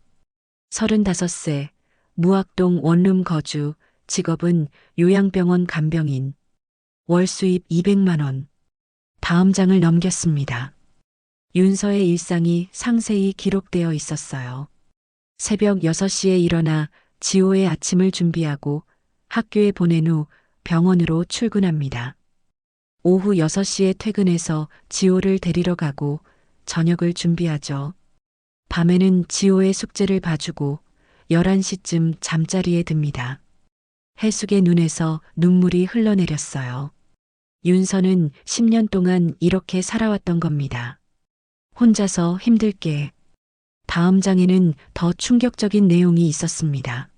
35세, 무학동 원룸 거주, 직업은 요양병원 간병인, 월 수입 200만 원. 다음 장을 넘겼습니다. 윤서의 일상이 상세히 기록되어 있었어요. 새벽 6시에 일어나 지호의 아침을 준비하고 학교에 보낸 후 병원으로 출근합니다. 오후 6시에 퇴근해서 지호를 데리러 가고 저녁을 준비하죠. 밤에는 지호의 숙제를 봐주고 11시쯤 잠자리에 듭니다. 해숙의 눈에서 눈물이 흘러내렸어요. 윤서는 10년 동안 이렇게 살아왔던 겁니다. 혼자서 힘들게. 다음 장에는 더 충격적인 내용이 있었습니다.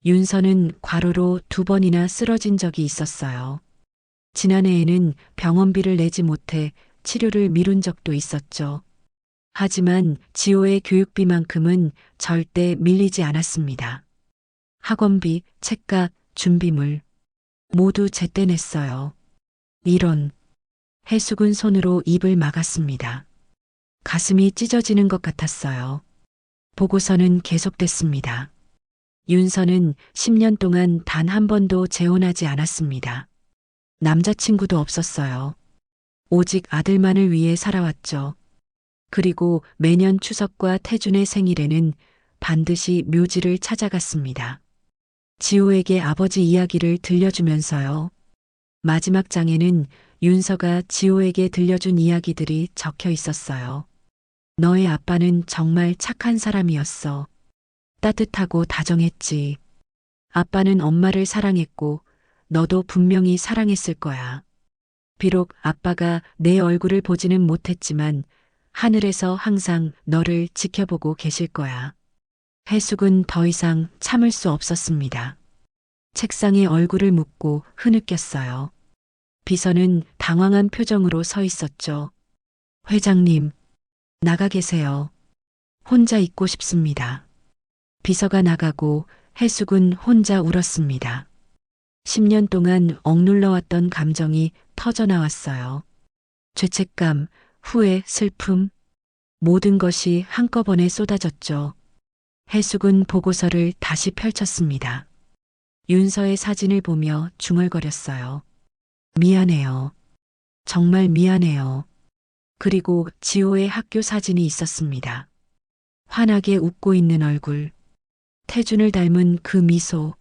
윤서는 과로로 2번이나 쓰러진 적이 있었어요. 지난해에는 병원비를 내지 못해 치료를 미룬 적도 있었죠. 하지만 지호의 교육비만큼은 절대 밀리지 않았습니다. 학원비, 책값, 준비물 모두 제때 냈어요. 이런. 해숙은 손으로 입을 막았습니다. 가슴이 찢어지는 것 같았어요. 보고서는 계속됐습니다. 윤서는 10년 동안 단 한 번도 재혼하지 않았습니다. 남자친구도 없었어요. 오직 아들만을 위해 살아왔죠. 그리고 매년 추석과 태준의 생일에는 반드시 묘지를 찾아갔습니다. 지호에게 아버지 이야기를 들려주면서요. 마지막 장에는 윤서가 지호에게 들려준 이야기들이 적혀 있었어요. 너의 아빠는 정말 착한 사람이었어. 따뜻하고 다정했지. 아빠는 엄마를 사랑했고 너도 분명히 사랑했을 거야. 비록 아빠가 내 얼굴을 보지는 못했지만 하늘에서 항상 너를 지켜보고 계실 거야. 해숙은 더 이상 참을 수 없었습니다. 책상에 얼굴을 묻고 흐느꼈어요. 비서는 당황한 표정으로 서 있었죠. 회장님, 나가 계세요. 혼자 있고 싶습니다. 비서가 나가고 해숙은 혼자 울었습니다. 10년 동안 억눌러왔던 감정이 터져나왔어요. 죄책감, 후회, 슬픔, 모든 것이 한꺼번에 쏟아졌죠. 해숙은 보고서를 다시 펼쳤습니다. 윤서의 사진을 보며 중얼거렸어요. 미안해요. 정말 미안해요. 그리고 지호의 학교 사진이 있었습니다. 환하게 웃고 있는 얼굴, 태준을 닮은 그 미소.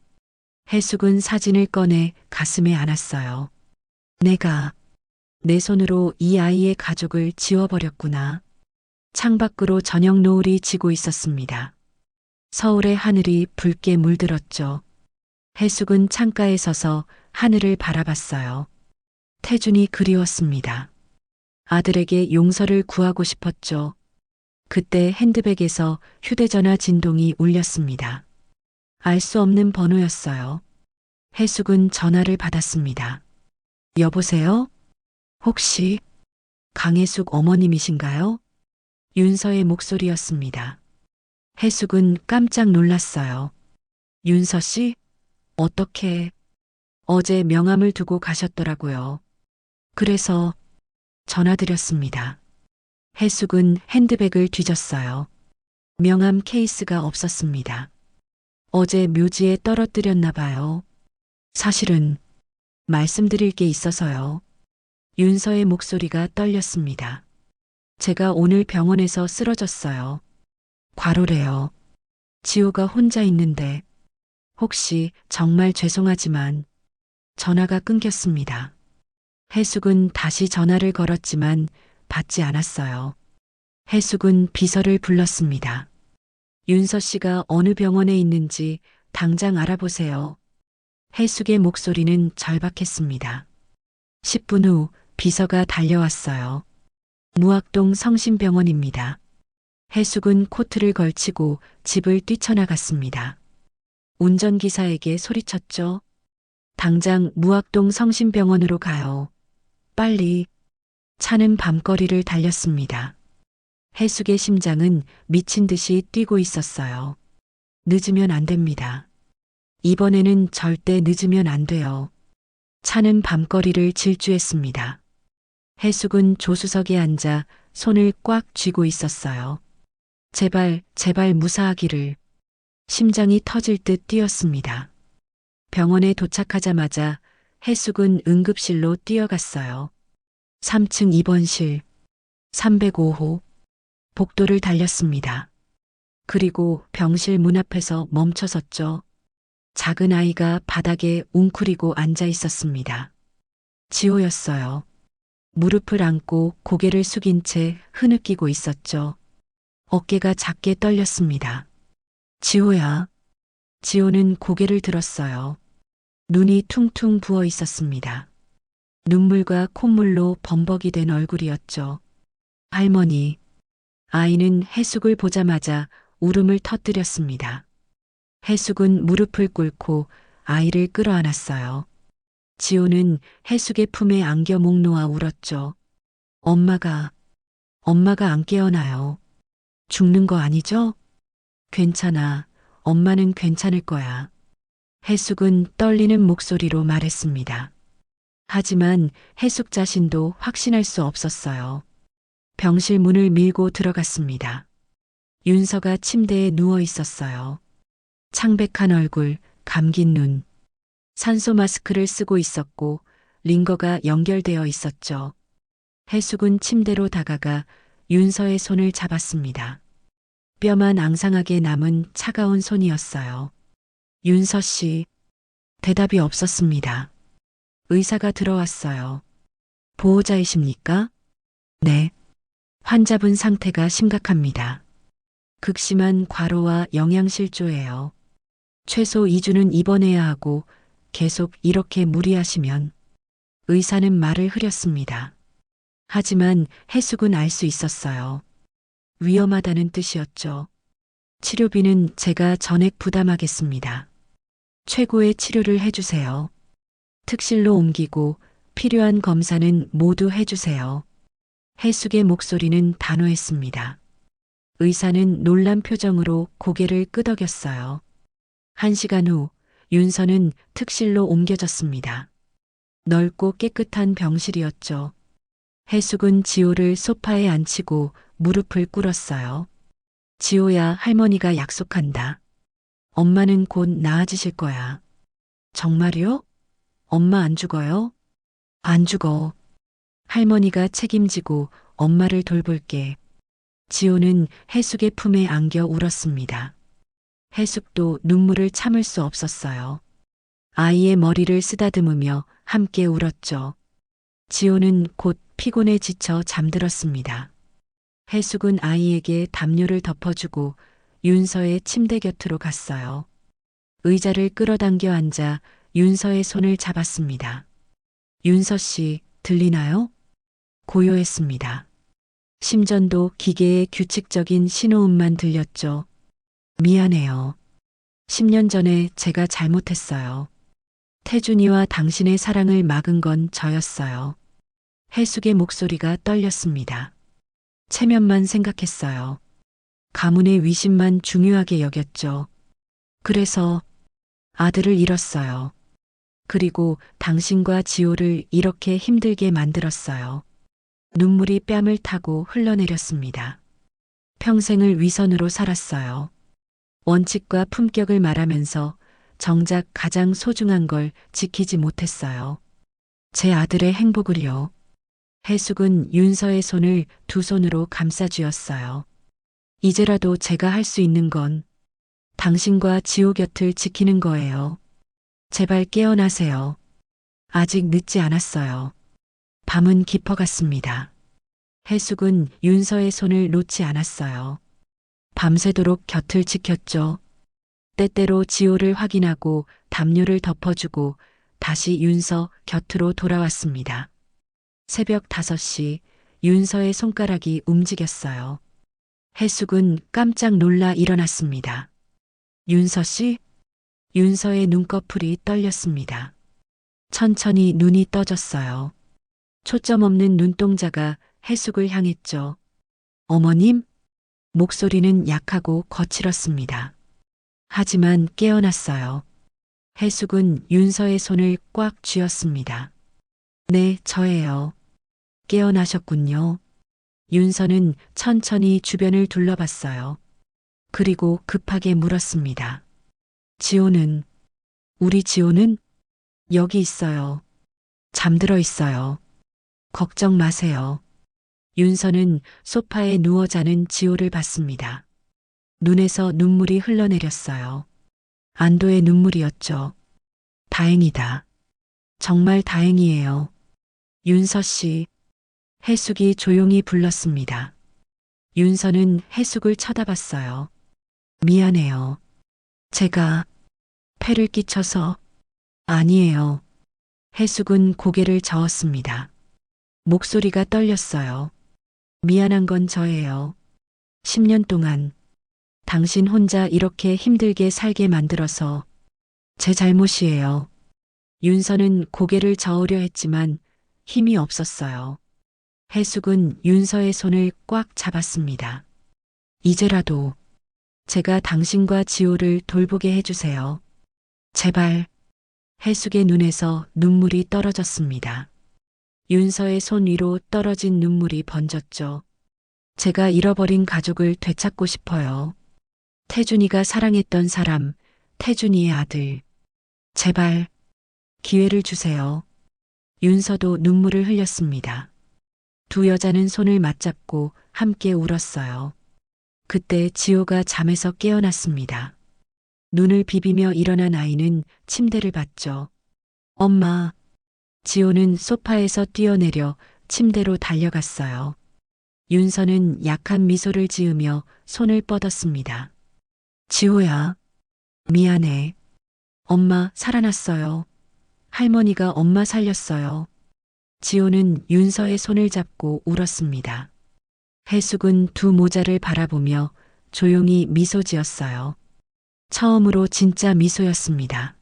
해숙은 사진을 꺼내 가슴에 안았어요. 내가 내 손으로 이 아이의 가족을 지워버렸구나. 창밖으로 저녁 노을이 지고 있었습니다. 서울의 하늘이 붉게 물들었죠. 해숙은 창가에 서서 하늘을 바라봤어요. 태준이 그리웠습니다. 아들에게 용서를 구하고 싶었죠. 그때 핸드백에서 휴대전화 진동이 울렸습니다. 알 수 없는 번호였어요. 해숙은 전화를 받았습니다. 여보세요? 혹시 강혜숙 어머님이신가요? 윤서의 목소리였습니다. 해숙은 깜짝 놀랐어요. 윤서 씨? 어떻게? 어제 명함을 두고 가셨더라고요. 그래서 전화드렸습니다. 해숙은 핸드백을 뒤졌어요. 명함 케이스가 없었습니다. 어제 묘지에 떨어뜨렸나 봐요. 사실은 말씀드릴 게 있어서요. 윤서의 목소리가 떨렸습니다. 제가 오늘 병원에서 쓰러졌어요. 과로래요. 지호가 혼자 있는데 혹시 정말 죄송하지만 전화가 끊겼습니다. 해숙은 다시 전화를 걸었지만 받지 않았어요. 해숙은 비서를 불렀습니다. 윤서 씨가 어느 병원에 있는지 당장 알아보세요. 해숙의 목소리는 절박했습니다. 10분 후 비서가 달려왔어요. 무학동 성심병원입니다. 해숙은 코트를 걸치고 집을 뛰쳐나갔습니다. 운전기사에게 소리쳤죠. 당장 무학동 성심병원으로 가요. 빨리. 차는 밤거리를 달렸습니다. 해숙의 심장은 미친 듯이 뛰고 있었어요. 늦으면 안 됩니다. 이번에는 절대 늦으면 안 돼요. 차는 밤거리를 질주했습니다. 해숙은 조수석에 앉아 손을 꽉 쥐고 있었어요. 제발, 제발 무사하기를. 심장이 터질 듯 뛰었습니다. 병원에 도착하자마자 해숙은 응급실로 뛰어갔어요. 3층 입원실 305호 복도를 달렸습니다. 그리고 병실 문 앞에서 멈춰섰죠. 작은 아이가 바닥에 웅크리고 앉아 있었습니다. 지호였어요. 무릎을 안고 고개를 숙인 채 흐느끼고 있었죠. 어깨가 작게 떨렸습니다. 지호야. 지호는 고개를 들었어요. 눈이 퉁퉁 부어 있었습니다. 눈물과 콧물로 범벅이 된 얼굴이었죠. 할머니. 아이는 해숙을 보자마자 울음을 터뜨렸습니다. 해숙은 무릎을 꿇고 아이를 끌어안았어요. 지호는 해숙의 품에 안겨 목 놓아 울었죠. 엄마가 안 깨어나요. 죽는 거 아니죠? 괜찮아. 엄마는 괜찮을 거야. 해숙은 떨리는 목소리로 말했습니다. 하지만 해숙 자신도 확신할 수 없었어요. 병실 문을 밀고 들어갔습니다. 윤서가 침대에 누워 있었어요. 창백한 얼굴, 감긴 눈. 산소 마스크를 쓰고 있었고 링거가 연결되어 있었죠. 해숙은 침대로 다가가 윤서의 손을 잡았습니다. 뼈만 앙상하게 남은 차가운 손이었어요. 윤서 씨. 대답이 없었습니다. 의사가 들어왔어요. 보호자이십니까? 네. 환자분 상태가 심각합니다. 극심한 과로와 영양실조예요. 최소 2주는 입원해야 하고 계속 이렇게 무리하시면. 의사는 말을 흐렸습니다. 하지만 해숙은 알 수 있었어요. 위험하다는 뜻이었죠. 치료비는 제가 전액 부담하겠습니다. 최고의 치료를 해주세요. 특실로 옮기고 필요한 검사는 모두 해주세요. 해숙의 목소리는 단호했습니다. 의사는 놀란 표정으로 고개를 끄덕였어요. 1시간 후 윤서는 특실로 옮겨졌습니다. 넓고 깨끗한 병실이었죠. 해숙은 지호를 소파에 앉히고 무릎을 꿇었어요. 지호야, 할머니가 약속한다. 엄마는 곧 나아지실 거야. 정말요? 엄마 안 죽어요? 안 죽어. 할머니가 책임지고 엄마를 돌볼게. 지호는 해숙의 품에 안겨 울었습니다. 해숙도 눈물을 참을 수 없었어요. 아이의 머리를 쓰다듬으며 함께 울었죠. 지호는 곧 피곤에 지쳐 잠들었습니다. 해숙은 아이에게 담요를 덮어주고 윤서의 침대 곁으로 갔어요. 의자를 끌어당겨 앉아 윤서의 손을 잡았습니다. 윤서 씨, 들리나요? 고요했습니다. 심전도 기계의 규칙적인 신호음만 들렸죠. 미안해요. 10년 전에 제가 잘못했어요. 태준이와 당신의 사랑을 막은 건 저였어요. 해숙의 목소리가 떨렸습니다. 체면만 생각했어요. 가문의 위신만 중요하게 여겼죠. 그래서 아들을 잃었어요. 그리고 당신과 지호를 이렇게 힘들게 만들었어요. 눈물이 뺨을 타고 흘러내렸습니다. 평생을 위선으로 살았어요. 원칙과 품격을 말하면서 정작 가장 소중한 걸 지키지 못했어요. 제 아들의 행복을요. 해숙은 윤서의 손을 두 손으로 감싸쥐었어요. 이제라도 제가 할 수 있는 건 당신과 지호 곁을 지키는 거예요. 제발 깨어나세요. 아직 늦지 않았어요. 밤은 깊어갔습니다. 해숙은 윤서의 손을 놓지 않았어요. 밤새도록 곁을 지켰죠. 때때로 지호를 확인하고 담요를 덮어주고 다시 윤서 곁으로 돌아왔습니다. 새벽 5시 윤서의 손가락이 움직였어요. 해숙은 깜짝 놀라 일어났습니다. 윤서 씨? 윤서의 눈꺼풀이 떨렸습니다. 천천히 눈이 떠졌어요. 초점 없는 눈동자가 해숙을 향했죠. 어머님? 목소리는 약하고 거칠었습니다. 하지만 깨어났어요. 해숙은 윤서의 손을 꽉 쥐었습니다. 네, 저예요. 깨어나셨군요. 윤서는 천천히 주변을 둘러봤어요. 그리고 급하게 물었습니다. 지호는, 우리 지호는 여기 있어요. 잠들어 있어요. 걱정 마세요. 윤서는 소파에 누워 자는 지호를 봤습니다. 눈에서 눈물이 흘러내렸어요. 안도의 눈물이었죠. 다행이다. 정말 다행이에요. 윤서 씨. 해숙이 조용히 불렀습니다. 윤서는 해숙을 쳐다봤어요. 미안해요. 제가 패를 끼쳐서. 아니에요. 해숙은 고개를 저었습니다. 목소리가 떨렸어요. 미안한 건 저예요. 10년 동안 당신 혼자 이렇게 힘들게 살게 만들어서 제 잘못이에요. 윤서는 고개를 저으려 했지만 힘이 없었어요. 해숙은 윤서의 손을 꽉 잡았습니다. 이제라도 제가 당신과 지호를 돌보게 해주세요. 제발. 해숙의 눈에서 눈물이 떨어졌습니다. 윤서의 손 위로 떨어진 눈물이 번졌죠. 제가 잃어버린 가족을 되찾고 싶어요. 태준이가 사랑했던 사람, 태준이의 아들. 제발 기회를 주세요. 윤서도 눈물을 흘렸습니다. 두 여자는 손을 맞잡고 함께 울었어요. 그때 지호가 잠에서 깨어났습니다. 눈을 비비며 일어난 아이는 침대를 봤죠. 엄마. 지호는 소파에서 뛰어내려 침대로 달려갔어요. 윤서는 약한 미소를 지으며 손을 뻗었습니다. 지호야. 미안해. 엄마 살아났어요. 할머니가 엄마 살렸어요. 지호는 윤서의 손을 잡고 울었습니다. 해숙은 두 모자를 바라보며 조용히 미소 지었어요. 처음으로 진짜 미소였습니다.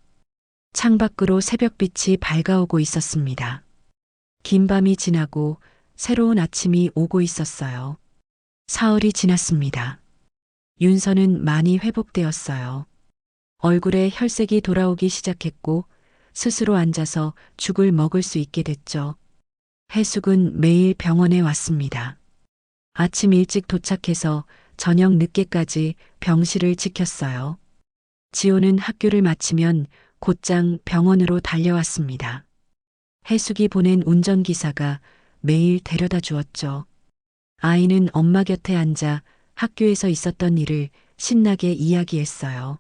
창밖으로 새벽빛이 밝아오고 있었습니다. 긴 밤이 지나고 새로운 아침이 오고 있었어요. 사흘이 지났습니다. 윤서는 많이 회복되었어요. 얼굴에 혈색이 돌아오기 시작했고 스스로 앉아서 죽을 먹을 수 있게 됐죠. 해숙은 매일 병원에 왔습니다. 아침 일찍 도착해서 저녁 늦게까지 병실을 지켰어요. 지호는 학교를 마치면 곧장 병원으로 달려왔습니다. 해숙이 보낸 운전기사가 매일 데려다 주었죠. 아이는 엄마 곁에 앉아 학교에서 있었던 일을 신나게 이야기했어요.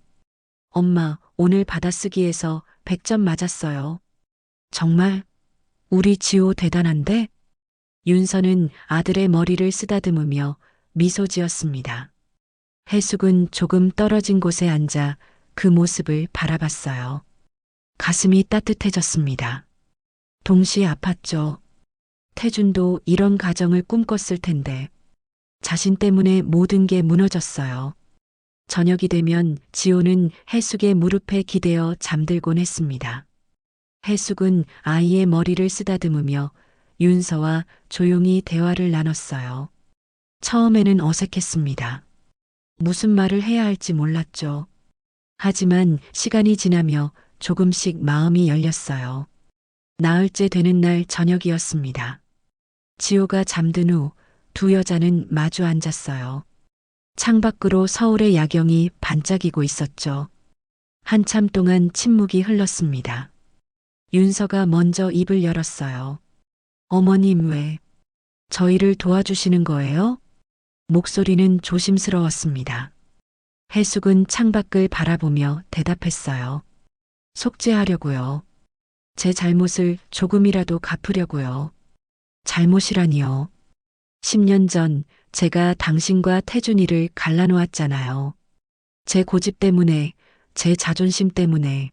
엄마, 오늘 받아쓰기에서 100점 맞았어요. 정말? 우리 지호 대단한데? 윤서는 아들의 머리를 쓰다듬으며 미소 지었습니다. 해숙은 조금 떨어진 곳에 앉아 그 모습을 바라봤어요. 가슴이 따뜻해졌습니다. 동시에 아팠죠. 태준도 이런 가정을 꿈꿨을 텐데 자신 때문에 모든 게 무너졌어요. 저녁이 되면 지호는 해숙의 무릎에 기대어 잠들곤 했습니다. 해숙은 아이의 머리를 쓰다듬으며 윤서와 조용히 대화를 나눴어요. 처음에는 어색했습니다. 무슨 말을 해야 할지 몰랐죠. 하지만 시간이 지나며 조금씩 마음이 열렸어요. 나흘째 되는 날 저녁이었습니다. 지호가 잠든 후 두 여자는 마주 앉았어요. 창밖으로 서울의 야경이 반짝이고 있었죠. 한참 동안 침묵이 흘렀습니다. 윤서가 먼저 입을 열었어요. 어머님 왜 저희를 도와주시는 거예요? 목소리는 조심스러웠습니다. 해숙은 창밖을 바라보며 대답했어요. 속죄하려고요. 제 잘못을 조금이라도 갚으려고요. 잘못이라니요. 10년 전 제가 당신과 태준이를 갈라놓았잖아요. 제 고집 때문에, 제 자존심 때문에.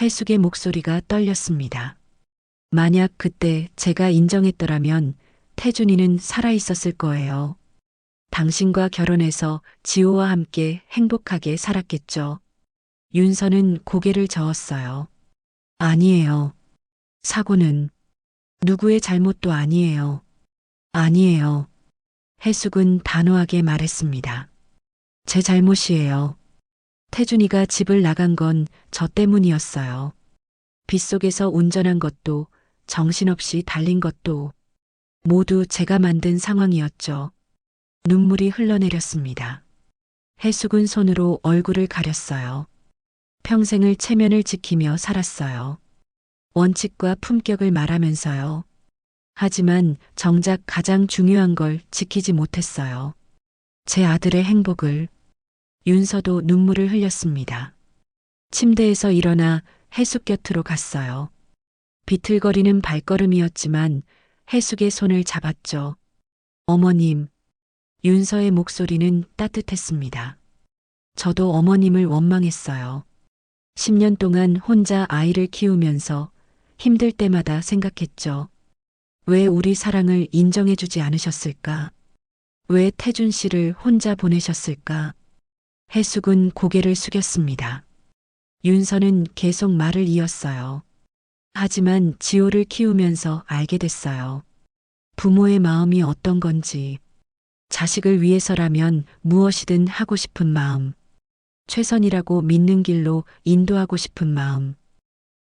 해숙의 목소리가 떨렸습니다. 만약 그때 제가 인정했더라면 태준이는 살아있었을 거예요. 당신과 결혼해서 지호와 함께 행복하게 살았겠죠. 윤서는 고개를 저었어요. 아니에요. 사고는 누구의 잘못도 아니에요. 아니에요. 해숙은 단호하게 말했습니다. 제 잘못이에요. 태준이가 집을 나간 건 저 때문이었어요. 빗속에서 운전한 것도 정신없이 달린 것도 모두 제가 만든 상황이었죠. 눈물이 흘러내렸습니다. 해숙은 손으로 얼굴을 가렸어요. 평생을 체면을 지키며 살았어요. 원칙과 품격을 말하면서요. 하지만 정작 가장 중요한 걸 지키지 못했어요. 제 아들의 행복을. 윤서도 눈물을 흘렸습니다. 침대에서 일어나 해숙 곁으로 갔어요. 비틀거리는 발걸음이었지만 해숙의 손을 잡았죠. 어머님. 윤서의 목소리는 따뜻했습니다. 저도 어머님을 원망했어요. 10년 동안 혼자 아이를 키우면서 힘들 때마다 생각했죠. 왜 우리 사랑을 인정해주지 않으셨을까? 왜 태준 씨를 혼자 보내셨을까? 해숙은 고개를 숙였습니다. 윤서는 계속 말을 이었어요. 하지만 지호를 키우면서 알게 됐어요. 부모의 마음이 어떤 건지, 자식을 위해서라면 무엇이든 하고 싶은 마음, 최선이라고 믿는 길로 인도하고 싶은 마음.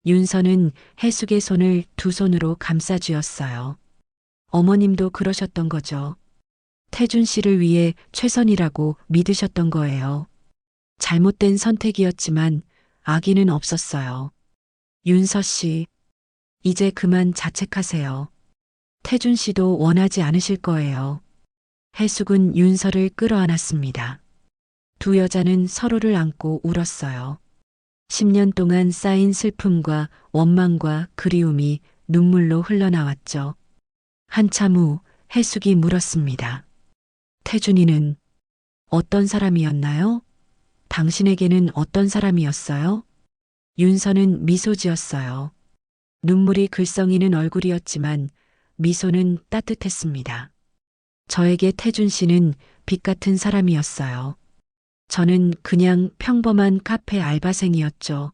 윤서는 해숙의 손을 두 손으로 감싸쥐었어요. 어머님도 그러셨던 거죠. 태준 씨를 위해 최선이라고 믿으셨던 거예요. 잘못된 선택이었지만 악의는 없었어요. 윤서 씨, 이제 그만 자책하세요. 태준 씨도 원하지 않으실 거예요. 해숙은 윤서를 끌어안았습니다. 두 여자는 서로를 안고 울었어요. 10년 동안 쌓인 슬픔과 원망과 그리움이 눈물로 흘러나왔죠. 한참 후 해숙이 물었습니다. 태준이는 어떤 사람이었나요? 당신에게는 어떤 사람이었어요? 윤서는 미소 지었어요. 눈물이 글썽이는 얼굴이었지만 미소는 따뜻했습니다. 저에게 태준 씨는 빛 같은 사람이었어요. 저는 그냥 평범한 카페 알바생이었죠.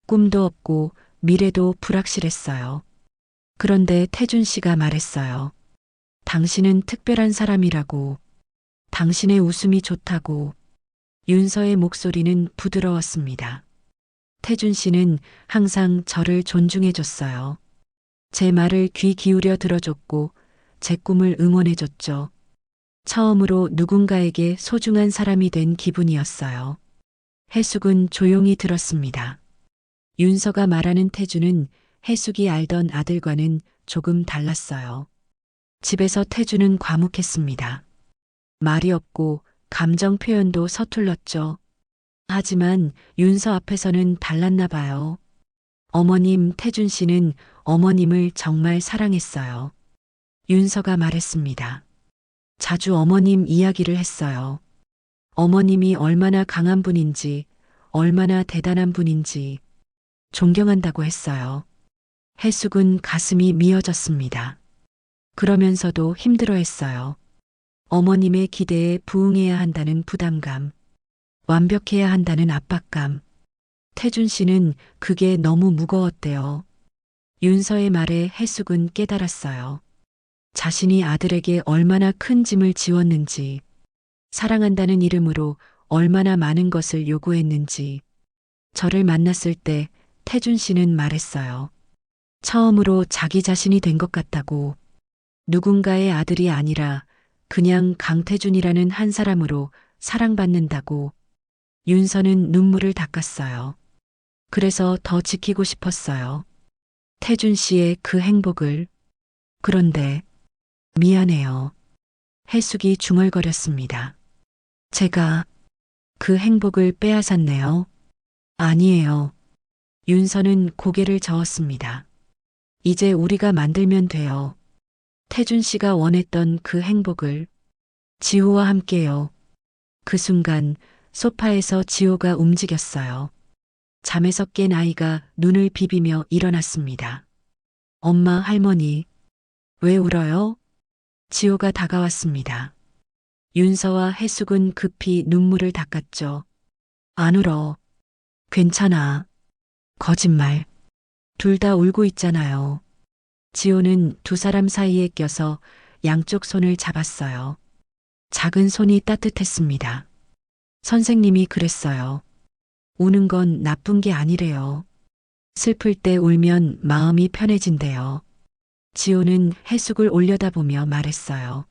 꿈도 없고 미래도 불확실했어요. 그런데 태준 씨가 말했어요. 당신은 특별한 사람이라고. 당신의 웃음이 좋다고. 윤서의 목소리는 부드러웠습니다. 태준 씨는 항상 저를 존중해줬어요. 제 말을 귀 기울여 들어줬고 제 꿈을 응원해줬죠. 처음으로 누군가에게 소중한 사람이 된 기분이었어요. 해숙은 조용히 들었습니다. 윤서가 말하는 태준은 해숙이 알던 아들과는 조금 달랐어요. 집에서 태준은 과묵했습니다. 말이 없고 감정 표현도 서툴렀죠. 하지만 윤서 앞에서는 달랐나 봐요. 어머님 태준 씨는 어머님을 정말 사랑했어요. 윤서가 말했습니다. 자주 어머님 이야기를 했어요. 어머님이 얼마나 강한 분인지, 얼마나 대단한 분인지 존경한다고 했어요. 해숙은 가슴이 미어졌습니다. 그러면서도 힘들어했어요. 어머님의 기대에 부응해야 한다는 부담감, 완벽해야 한다는 압박감. 태준 씨는 그게 너무 무거웠대요. 윤서의 말에 해숙은 깨달았어요. 자신이 아들에게 얼마나 큰 짐을 지웠는지, 사랑한다는 이름으로 얼마나 많은 것을 요구했는지. 저를 만났을 때 태준 씨는 말했어요. 처음으로 자기 자신이 된 것 같다고. 누군가의 아들이 아니라 그냥 강태준이라는 한 사람으로 사랑받는다고. 윤서는 눈물을 닦았어요. 그래서 더 지키고 싶었어요. 태준 씨의 그 행복을. 그런데 미안해요. 해숙이 중얼거렸습니다. 제가 그 행복을 빼앗았네요. 아니에요. 윤서는 고개를 저었습니다. 이제 우리가 만들면 돼요. 태준 씨가 원했던 그 행복을. 지호와 함께요. 그 순간 소파에서 지호가 움직였어요. 잠에서 깬 아이가 눈을 비비며 일어났습니다. 엄마, 할머니, 왜 울어요? 지호가 다가왔습니다. 윤서와 해숙은 급히 눈물을 닦았죠. 안 울어. 괜찮아. 거짓말. 둘 다 울고 있잖아요. 지호는 두 사람 사이에 껴서 양쪽 손을 잡았어요. 작은 손이 따뜻했습니다. 선생님이 그랬어요. 우는 건 나쁜 게 아니래요. 슬플 때 울면 마음이 편해진대요. 지호는 해숙을 올려다보며 말했어요.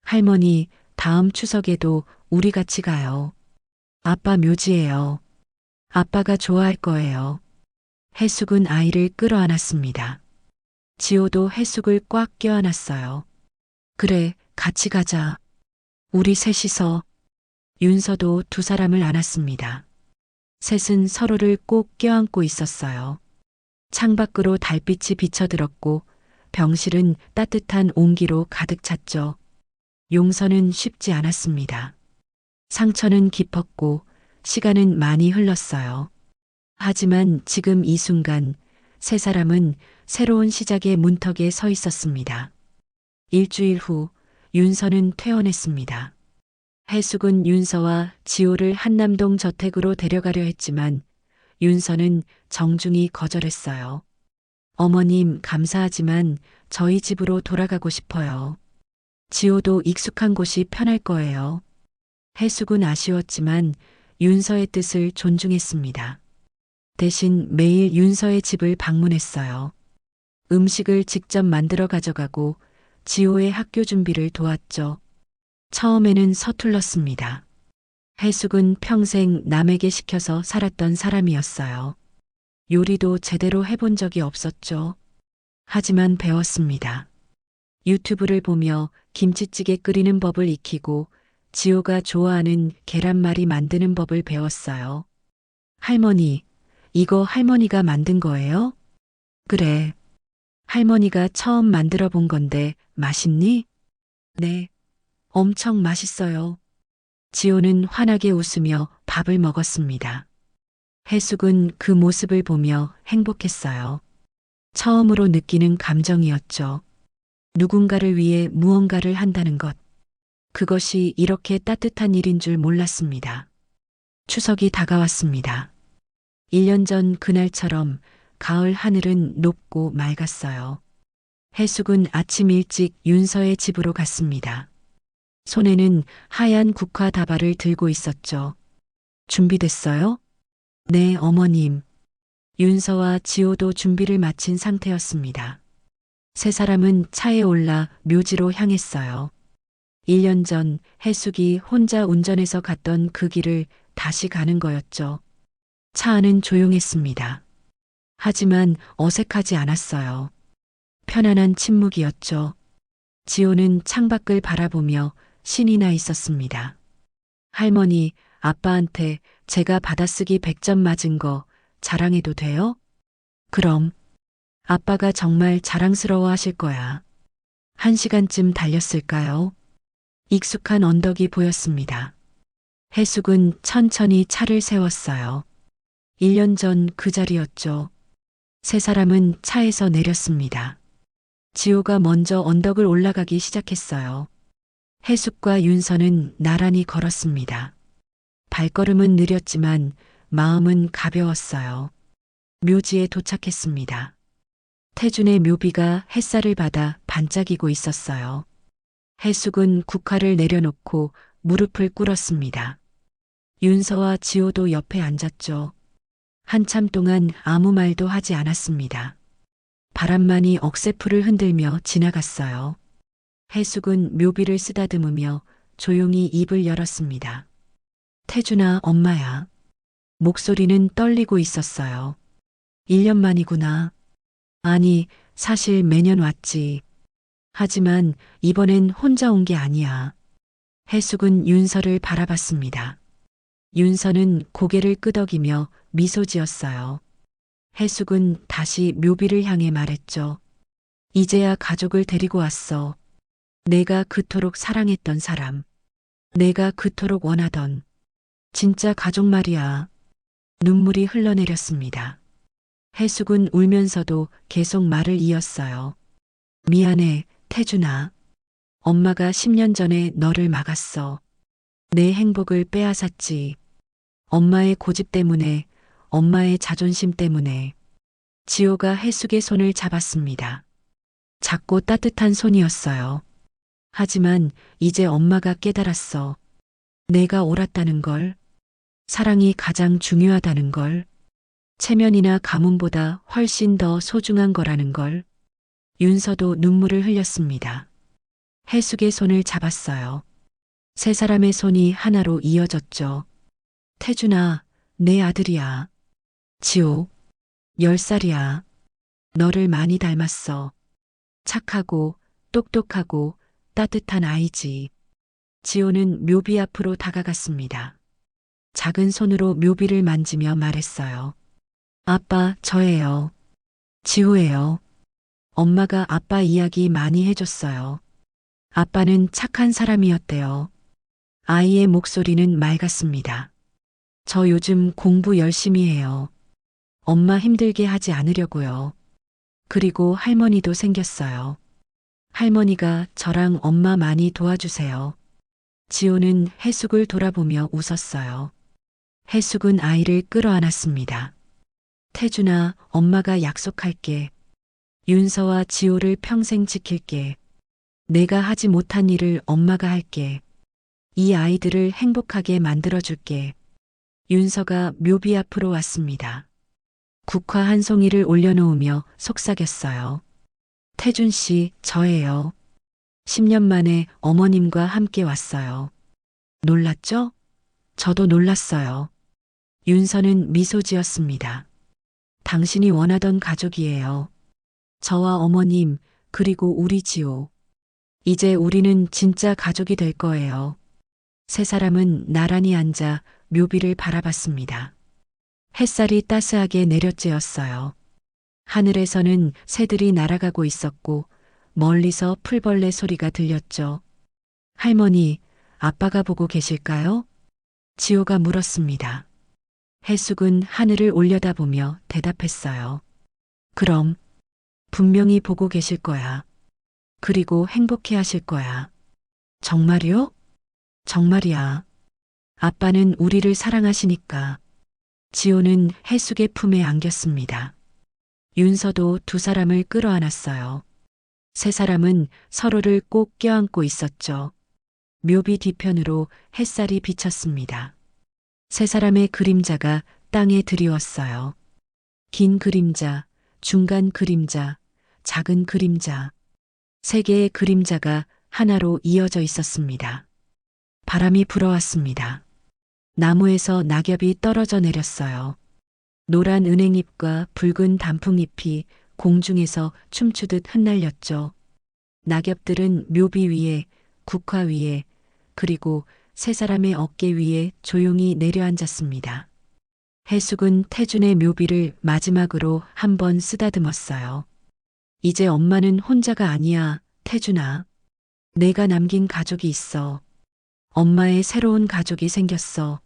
할머니, 다음 추석에도 우리 같이 가요. 아빠 묘지예요. 아빠가 좋아할 거예요. 해숙은 아이를 끌어안았습니다. 지호도 해숙을 꽉 껴안았어요. 그래, 같이 가자. 우리 셋이서. 윤서도 두 사람을 안았습니다. 셋은 서로를 꼭 껴안고 있었어요. 창밖으로 달빛이 비쳐들었고 병실은 따뜻한 온기로 가득 찼죠. 용서는 쉽지 않았습니다. 상처는 깊었고 시간은 많이 흘렀어요. 하지만 지금 이 순간 세 사람은 새로운 시작의 문턱에 서 있었습니다. 일주일 후 윤서는 퇴원했습니다. 해숙은 윤서와 지호를 한남동 저택으로 데려가려 했지만 윤서는 정중히 거절했어요. 어머님, 감사하지만 저희 집으로 돌아가고 싶어요. 지호도 익숙한 곳이 편할 거예요. 해숙은 아쉬웠지만 윤서의 뜻을 존중했습니다. 대신 매일 윤서의 집을 방문했어요. 음식을 직접 만들어 가져가고 지호의 학교 준비를 도왔죠. 처음에는 서툴렀습니다. 해숙은 평생 남에게 시켜서 살았던 사람이었어요. 요리도 제대로 해본 적이 없었죠. 하지만 배웠습니다. 유튜브를 보며 김치찌개 끓이는 법을 익히고 지호가 좋아하는 계란말이 만드는 법을 배웠어요. 할머니, 이거 할머니가 만든 거예요? 그래. 할머니가 처음 만들어 본 건데 맛있니? 네. 엄청 맛있어요. 지호는 환하게 웃으며 밥을 먹었습니다. 해숙은 그 모습을 보며 행복했어요. 처음으로 느끼는 감정이었죠. 누군가를 위해 무언가를 한다는 것. 그것이 이렇게 따뜻한 일인 줄 몰랐습니다. 추석이 다가왔습니다. 1년 전 그날처럼 가을 하늘은 높고 맑았어요. 해숙은 아침 일찍 윤서의 집으로 갔습니다. 손에는 하얀 국화 다발을 들고 있었죠. 준비됐어요? 네, 어머님. 윤서와 지호도 준비를 마친 상태였습니다. 세 사람은 차에 올라 묘지로 향했어요. 1년 전 해숙이 혼자 운전해서 갔던 그 길을 다시 가는 거였죠. 차 안은 조용했습니다. 하지만 어색하지 않았어요. 편안한 침묵이었죠. 지호는 창밖을 바라보며 신이 나 있었습니다. 할머니, 아빠한테 제가 받아쓰기 100점 맞은 거 자랑해도 돼요? 그럼. 아빠가 정말 자랑스러워 하실 거야. 1시간쯤 달렸을까요? 익숙한 언덕이 보였습니다. 해숙은 천천히 차를 세웠어요. 1년 전 그 자리였죠. 세 사람은 차에서 내렸습니다. 지호가 먼저 언덕을 올라가기 시작했어요. 해숙과 윤서는 나란히 걸었습니다. 발걸음은 느렸지만 마음은 가벼웠어요. 묘지에 도착했습니다. 태준의 묘비가 햇살을 받아 반짝이고 있었어요. 해숙은 국화를 내려놓고 무릎을 꿇었습니다. 윤서와 지호도 옆에 앉았죠. 한참 동안 아무 말도 하지 않았습니다. 바람만이 억새풀을 흔들며 지나갔어요. 해숙은 묘비를 쓰다듬으며 조용히 입을 열었습니다. 태준아, 엄마야. 목소리는 떨리고 있었어요. 1년 만이구나. 아니, 사실 매년 왔지. 하지만 이번엔 혼자 온 게 아니야. 해숙은 윤서를 바라봤습니다. 윤서는 고개를 끄덕이며 미소 지었어요. 해숙은 다시 묘비를 향해 말했죠. 이제야 가족을 데리고 왔어. 내가 그토록 사랑했던 사람. 내가 그토록 원하던. 진짜 가족 말이야. 눈물이 흘러내렸습니다. 해숙은 울면서도 계속 말을 이었어요. 미안해, 태준아. 엄마가 10년 전에 너를 막았어. 내 행복을 빼앗았지. 엄마의 고집 때문에, 엄마의 자존심 때문에. 지호가 해숙의 손을 잡았습니다. 작고 따뜻한 손이었어요. 하지만 이제 엄마가 깨달았어. 내가 옳았다는 걸, 사랑이 가장 중요하다는 걸, 체면이나 가문보다 훨씬 더 소중한 거라는 걸. 윤서도 눈물을 흘렸습니다. 해숙의 손을 잡았어요. 세 사람의 손이 하나로 이어졌죠. 태준아, 내 아들이야. 지호, 10살이야. 너를 많이 닮았어. 착하고 똑똑하고 따뜻한 아이지. 지호는 묘비 앞으로 다가갔습니다. 작은 손으로 묘비를 만지며 말했어요. 아빠, 저예요. 지호예요. 엄마가 아빠 이야기 많이 해줬어요. 아빠는 착한 사람이었대요. 아이의 목소리는 맑았습니다. 저 요즘 공부 열심히 해요. 엄마 힘들게 하지 않으려고요. 그리고 할머니도 생겼어요. 할머니가 저랑 엄마 많이 도와주세요. 지호는 해숙을 돌아보며 웃었어요. 해숙은 아이를 끌어안았습니다. 태준아, 엄마가 약속할게. 윤서와 지호를 평생 지킬게. 내가 하지 못한 일을 엄마가 할게. 이 아이들을 행복하게 만들어줄게. 윤서가 묘비 앞으로 왔습니다. 국화 한 송이를 올려놓으며 속삭였어요. 태준 씨, 저예요. 10년 만에 어머님과 함께 왔어요. 놀랐죠? 저도 놀랐어요. 윤서는 미소 지었습니다. 당신이 원하던 가족이에요. 저와 어머님, 그리고 우리 지호. 이제 우리는 진짜 가족이 될 거예요. 세 사람은 나란히 앉아 묘비를 바라봤습니다. 햇살이 따스하게 내려쬐었어요. 하늘에서는 새들이 날아가고 있었고 멀리서 풀벌레 소리가 들렸죠. 할머니, 아빠가 보고 계실까요? 지호가 물었습니다. 해숙은 하늘을 올려다보며 대답했어요. 그럼 분명히 보고 계실 거야. 그리고 행복해 하실 거야. 정말요? 정말이야. 아빠는 우리를 사랑하시니까. 지호는 해숙의 품에 안겼습니다. 윤서도 두 사람을 끌어안았어요. 세 사람은 서로를 꼭 껴안고 있었죠. 묘비 뒤편으로 햇살이 비쳤습니다. 세 사람의 그림자가 땅에 드리웠어요. 긴 그림자, 중간 그림자, 작은 그림자. 세 개의 그림자가 하나로 이어져 있었습니다. 바람이 불어왔습니다. 나무에서 낙엽이 떨어져 내렸어요. 노란 은행잎과 붉은 단풍잎이 공중에서 춤추듯 흩날렸죠. 낙엽들은 묘비 위에, 국화 위에, 그리고 세 사람의 어깨 위에 조용히 내려앉았습니다. 해숙은 태준의 묘비를 마지막으로 한번 쓰다듬었어요. 이제 엄마는 혼자가 아니야, 태준아. 내가 남긴 가족이 있어. 엄마의 새로운 가족이 생겼어.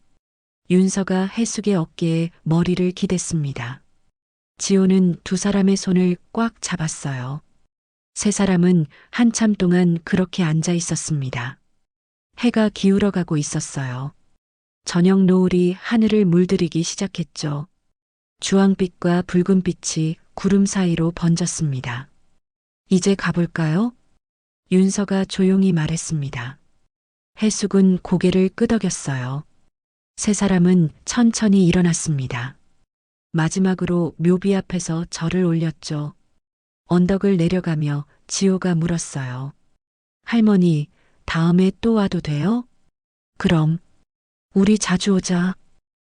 윤서가 해숙의 어깨에 머리를 기댔습니다. 지호는 두 사람의 손을 꽉 잡았어요. 세 사람은 한참 동안 그렇게 앉아 있었습니다. 해가 기울어가고 있었어요. 저녁 노을이 하늘을 물들이기 시작했죠. 주황빛과 붉은빛이 구름 사이로 번졌습니다. 이제 가볼까요? 윤서가 조용히 말했습니다. 해숙은 고개를 끄덕였어요. 세 사람은 천천히 일어났습니다. 마지막으로 묘비 앞에서 절을 올렸죠. 언덕을 내려가며 지호가 물었어요. 할머니, 다음에 또 와도 돼요? 그럼. 우리 자주 오자.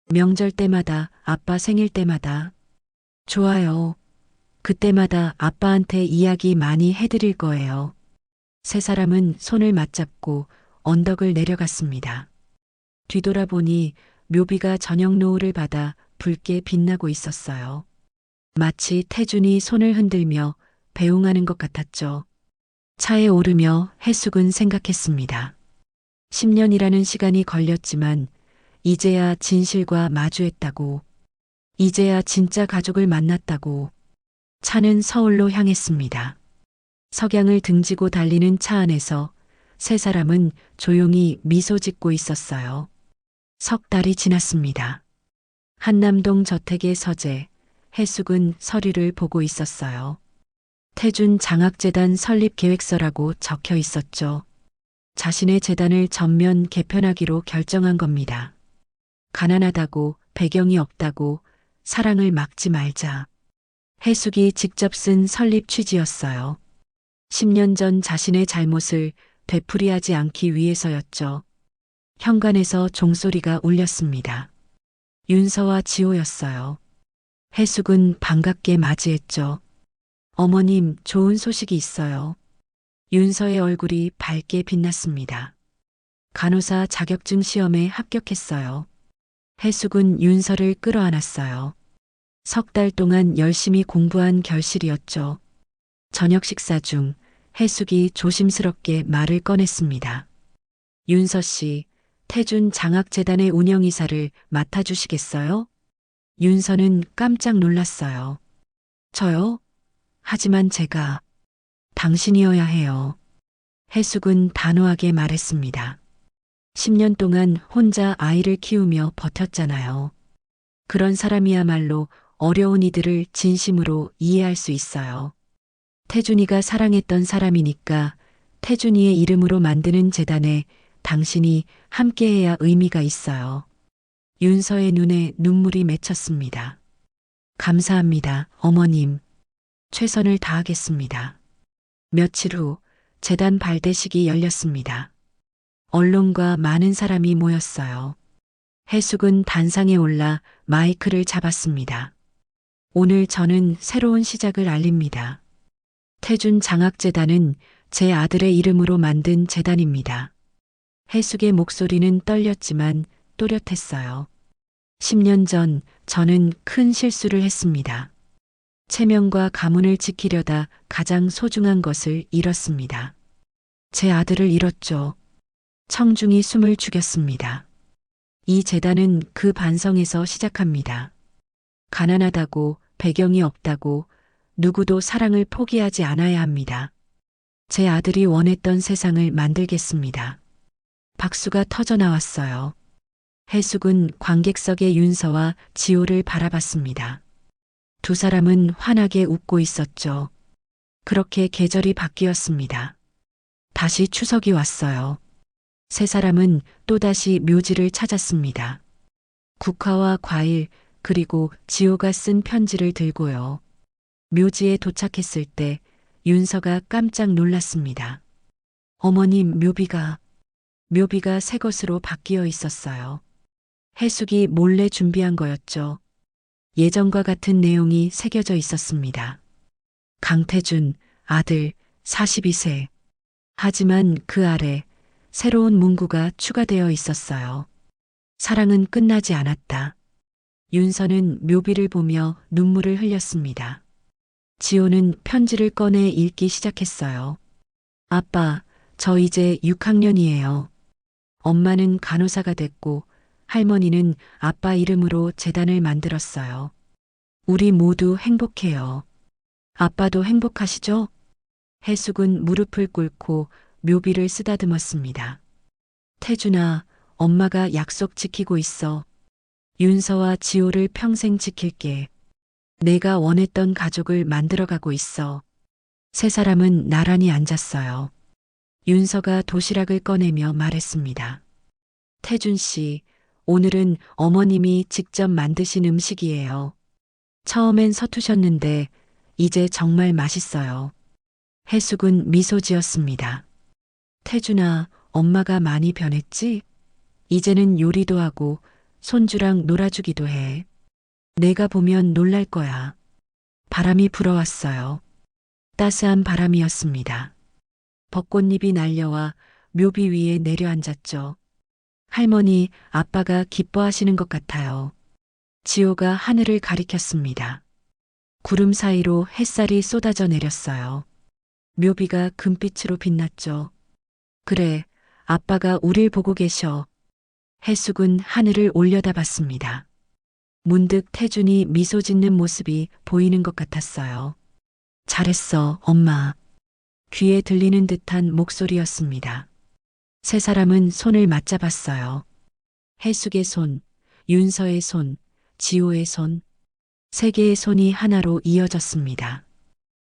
명절 때마다, 아빠 생일 때마다. 좋아요. 그때마다 아빠한테 이야기 많이 해드릴 거예요. 세 사람은 손을 맞잡고 언덕을 내려갔습니다. 뒤돌아보니 묘비가 저녁 노을을 받아 붉게 빛나고 있었어요. 마치 태준이 손을 흔들며 배웅하는 것 같았죠. 차에 오르며 해숙은 생각했습니다. 10년이라는 시간이 걸렸지만 이제야 진실과 마주했다고. 이제야 진짜 가족을 만났다고. 차는 서울로 향했습니다. 석양을 등지고 달리는 차 안에서 세 사람은 조용히 미소 짓고 있었어요. 석 달이 지났습니다. 한남동 저택의 서재, 해숙은 서리를 보고 있었어요. 태준 장학재단 설립 계획서라고 적혀 있었죠. 자신의 재단을 전면 개편하기로 결정한 겁니다. 가난하다고, 배경이 없다고, 사랑을 막지 말자. 해숙이 직접 쓴 설립 취지였어요. 10년 전 자신의 잘못을 되풀이하지 않기 위해서였죠. 현관에서 종소리가 울렸습니다. 윤서와 지호였어요. 해숙은 반갑게 맞이했죠. 어머님, 좋은 소식이 있어요. 윤서의 얼굴이 밝게 빛났습니다. 간호사 자격증 시험에 합격했어요. 해숙은 윤서를 끌어안았어요. 3달 동안 열심히 공부한 결실이었죠. 저녁 식사 중 해숙이 조심스럽게 말을 꺼냈습니다. 윤서 씨, 태준 장학재단의 운영이사를 맡아주시겠어요? 윤서는 깜짝 놀랐어요. 저요? 하지만 제가 당신이어야 해요. 해숙은 단호하게 말했습니다. 10년 동안 혼자 아이를 키우며 버텼잖아요. 그런 사람이야말로 어려운 이들을 진심으로 이해할 수 있어요. 태준이가 사랑했던 사람이니까 태준이의 이름으로 만드는 재단에 당신이 함께해야 의미가 있어요. 윤서의 눈에 눈물이 맺혔습니다. 감사합니다, 어머님. 최선을 다하겠습니다. 며칠 후 재단 발대식이 열렸습니다. 언론과 많은 사람이 모였어요. 해숙은 단상에 올라 마이크를 잡았습니다. 오늘 저는 새로운 시작을 알립니다. 태준 장학재단은 제 아들의 이름으로 만든 재단입니다. 해숙의 목소리는 떨렸지만 또렷했어요. 10년 전 저는 큰 실수를 했습니다. 체면과 가문을 지키려다 가장 소중한 것을 잃었습니다. 제 아들을 잃었죠. 청중이 숨을 죽였습니다. 이 재단은 그 반성에서 시작합니다. 가난하다고, 배경이 없다고, 누구도 사랑을 포기하지 않아야 합니다. 제 아들이 원했던 세상을 만들겠습니다. 박수가 터져 나왔어요. 해숙은 관객석의 윤서와 지호를 바라봤습니다. 두 사람은 환하게 웃고 있었죠. 그렇게 계절이 바뀌었습니다. 다시 추석이 왔어요. 세 사람은 또다시 묘지를 찾았습니다. 국화와 과일, 그리고 지호가 쓴 편지를 들고요. 묘지에 도착했을 때 윤서가 깜짝 놀랐습니다. 어머님, 묘비가 새 것으로 바뀌어 있었어요. 해숙이 몰래 준비한 거였죠. 예전과 같은 내용이 새겨져 있었습니다. 강태준, 아들, 42세. 하지만 그 아래 새로운 문구가 추가되어 있었어요. 사랑은 끝나지 않았다. 윤서는 묘비를 보며 눈물을 흘렸습니다. 지호는 편지를 꺼내 읽기 시작했어요. 아빠, 저 이제 6학년이에요. 엄마는 간호사가 됐고 할머니는 아빠 이름으로 재단을 만들었어요. 우리 모두 행복해요. 아빠도 행복하시죠? 해숙은 무릎을 꿇고 묘비를 쓰다듬었습니다. 태준아, 엄마가 약속 지키고 있어. 윤서와 지호를 평생 지킬게. 내가 원했던 가족을 만들어가고 있어. 세 사람은 나란히 앉았어요. 윤서가 도시락을 꺼내며 말했습니다. 태준 씨, 오늘은 어머님이 직접 만드신 음식이에요. 처음엔 서투셨는데 이제 정말 맛있어요. 해숙은 미소 지었습니다. 태준아, 엄마가 많이 변했지? 이제는 요리도 하고 손주랑 놀아주기도 해. 내가 보면 놀랄 거야. 바람이 불어왔어요. 따스한 바람이었습니다. 벚꽃잎이 날려와 묘비 위에 내려앉았죠. 할머니, 아빠가 기뻐하시는 것 같아요. 지호가 하늘을 가리켰습니다. 구름 사이로 햇살이 쏟아져 내렸어요. 묘비가 금빛으로 빛났죠. 그래, 아빠가 우릴 보고 계셔. 해숙은 하늘을 올려다봤습니다. 문득 태준이 미소 짓는 모습이 보이는 것 같았어요. 잘했어, 엄마. 귀에 들리는 듯한 목소리였습니다. 세 사람은 손을 맞잡았어요. 해숙의 손, 윤서의 손, 지호의 손, 세 개의 손이 하나로 이어졌습니다.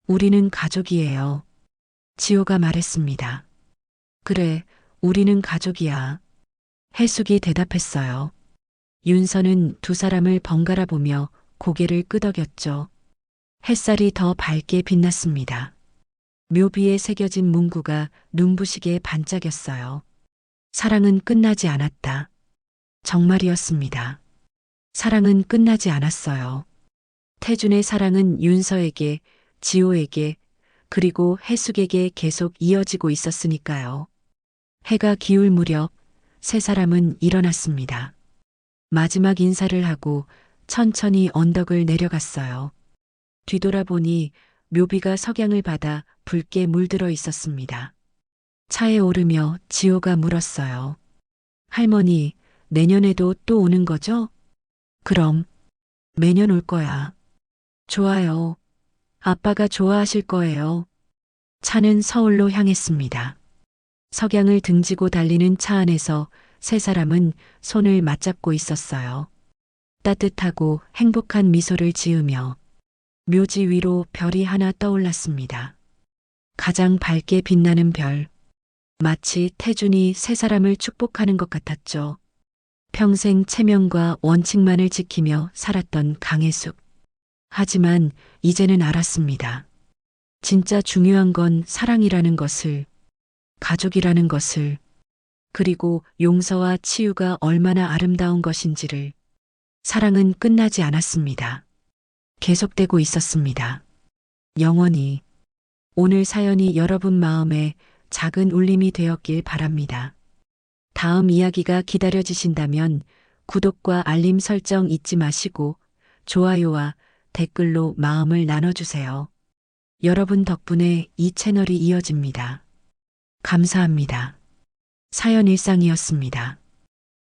우리는 가족이에요. 지호가 말했습니다. 그래, 우리는 가족이야. 해숙이 대답했어요. 윤서는 두 사람을 번갈아 보며 고개를 끄덕였죠. 햇살이 더 밝게 빛났습니다. 묘비에 새겨진 문구가 눈부시게 반짝였어요. 사랑은 끝나지 않았다. 정말이었습니다. 사랑은 끝나지 않았어요. 태준의 사랑은 윤서에게, 지호에게, 그리고 해숙에게 계속 이어지고 있었으니까요. 해가 기울 무렵 세 사람은 일어났습니다. 마지막 인사를 하고 천천히 언덕을 내려갔어요. 뒤돌아보니 묘비가 석양을 받아 붉게 물들어 있었습니다. 차에 오르며 지호가 물었어요. 할머니, 내년에도 또 오는 거죠? 그럼 매년 올 거야. 좋아요. 아빠가 좋아하실 거예요. 차는 서울로 향했습니다. 석양을 등지고 달리는 차 안에서 세 사람은 손을 맞잡고 있었어요. 따뜻하고 행복한 미소를 지으며 묘지 위로 별이 하나 떠올랐습니다. 가장 밝게 빛나는 별. 마치 태준이 세 사람을 축복하는 것 같았죠. 평생 체면과 원칙만을 지키며 살았던 강혜숙. 하지만 이제는 알았습니다. 진짜 중요한 건 사랑이라는 것을, 가족이라는 것을, 그리고 용서와 치유가 얼마나 아름다운 것인지를. 사랑은 끝나지 않았습니다. 계속되고 있었습니다. 영원히. 오늘 사연이 여러분 마음에 작은 울림이 되었길 바랍니다. 다음 이야기가 기다려지신다면 구독과 알림 설정 잊지 마시고 좋아요와 댓글로 마음을 나눠주세요. 여러분 덕분에 이 채널이 이어집니다. 감사합니다. 사연 일상이었습니다.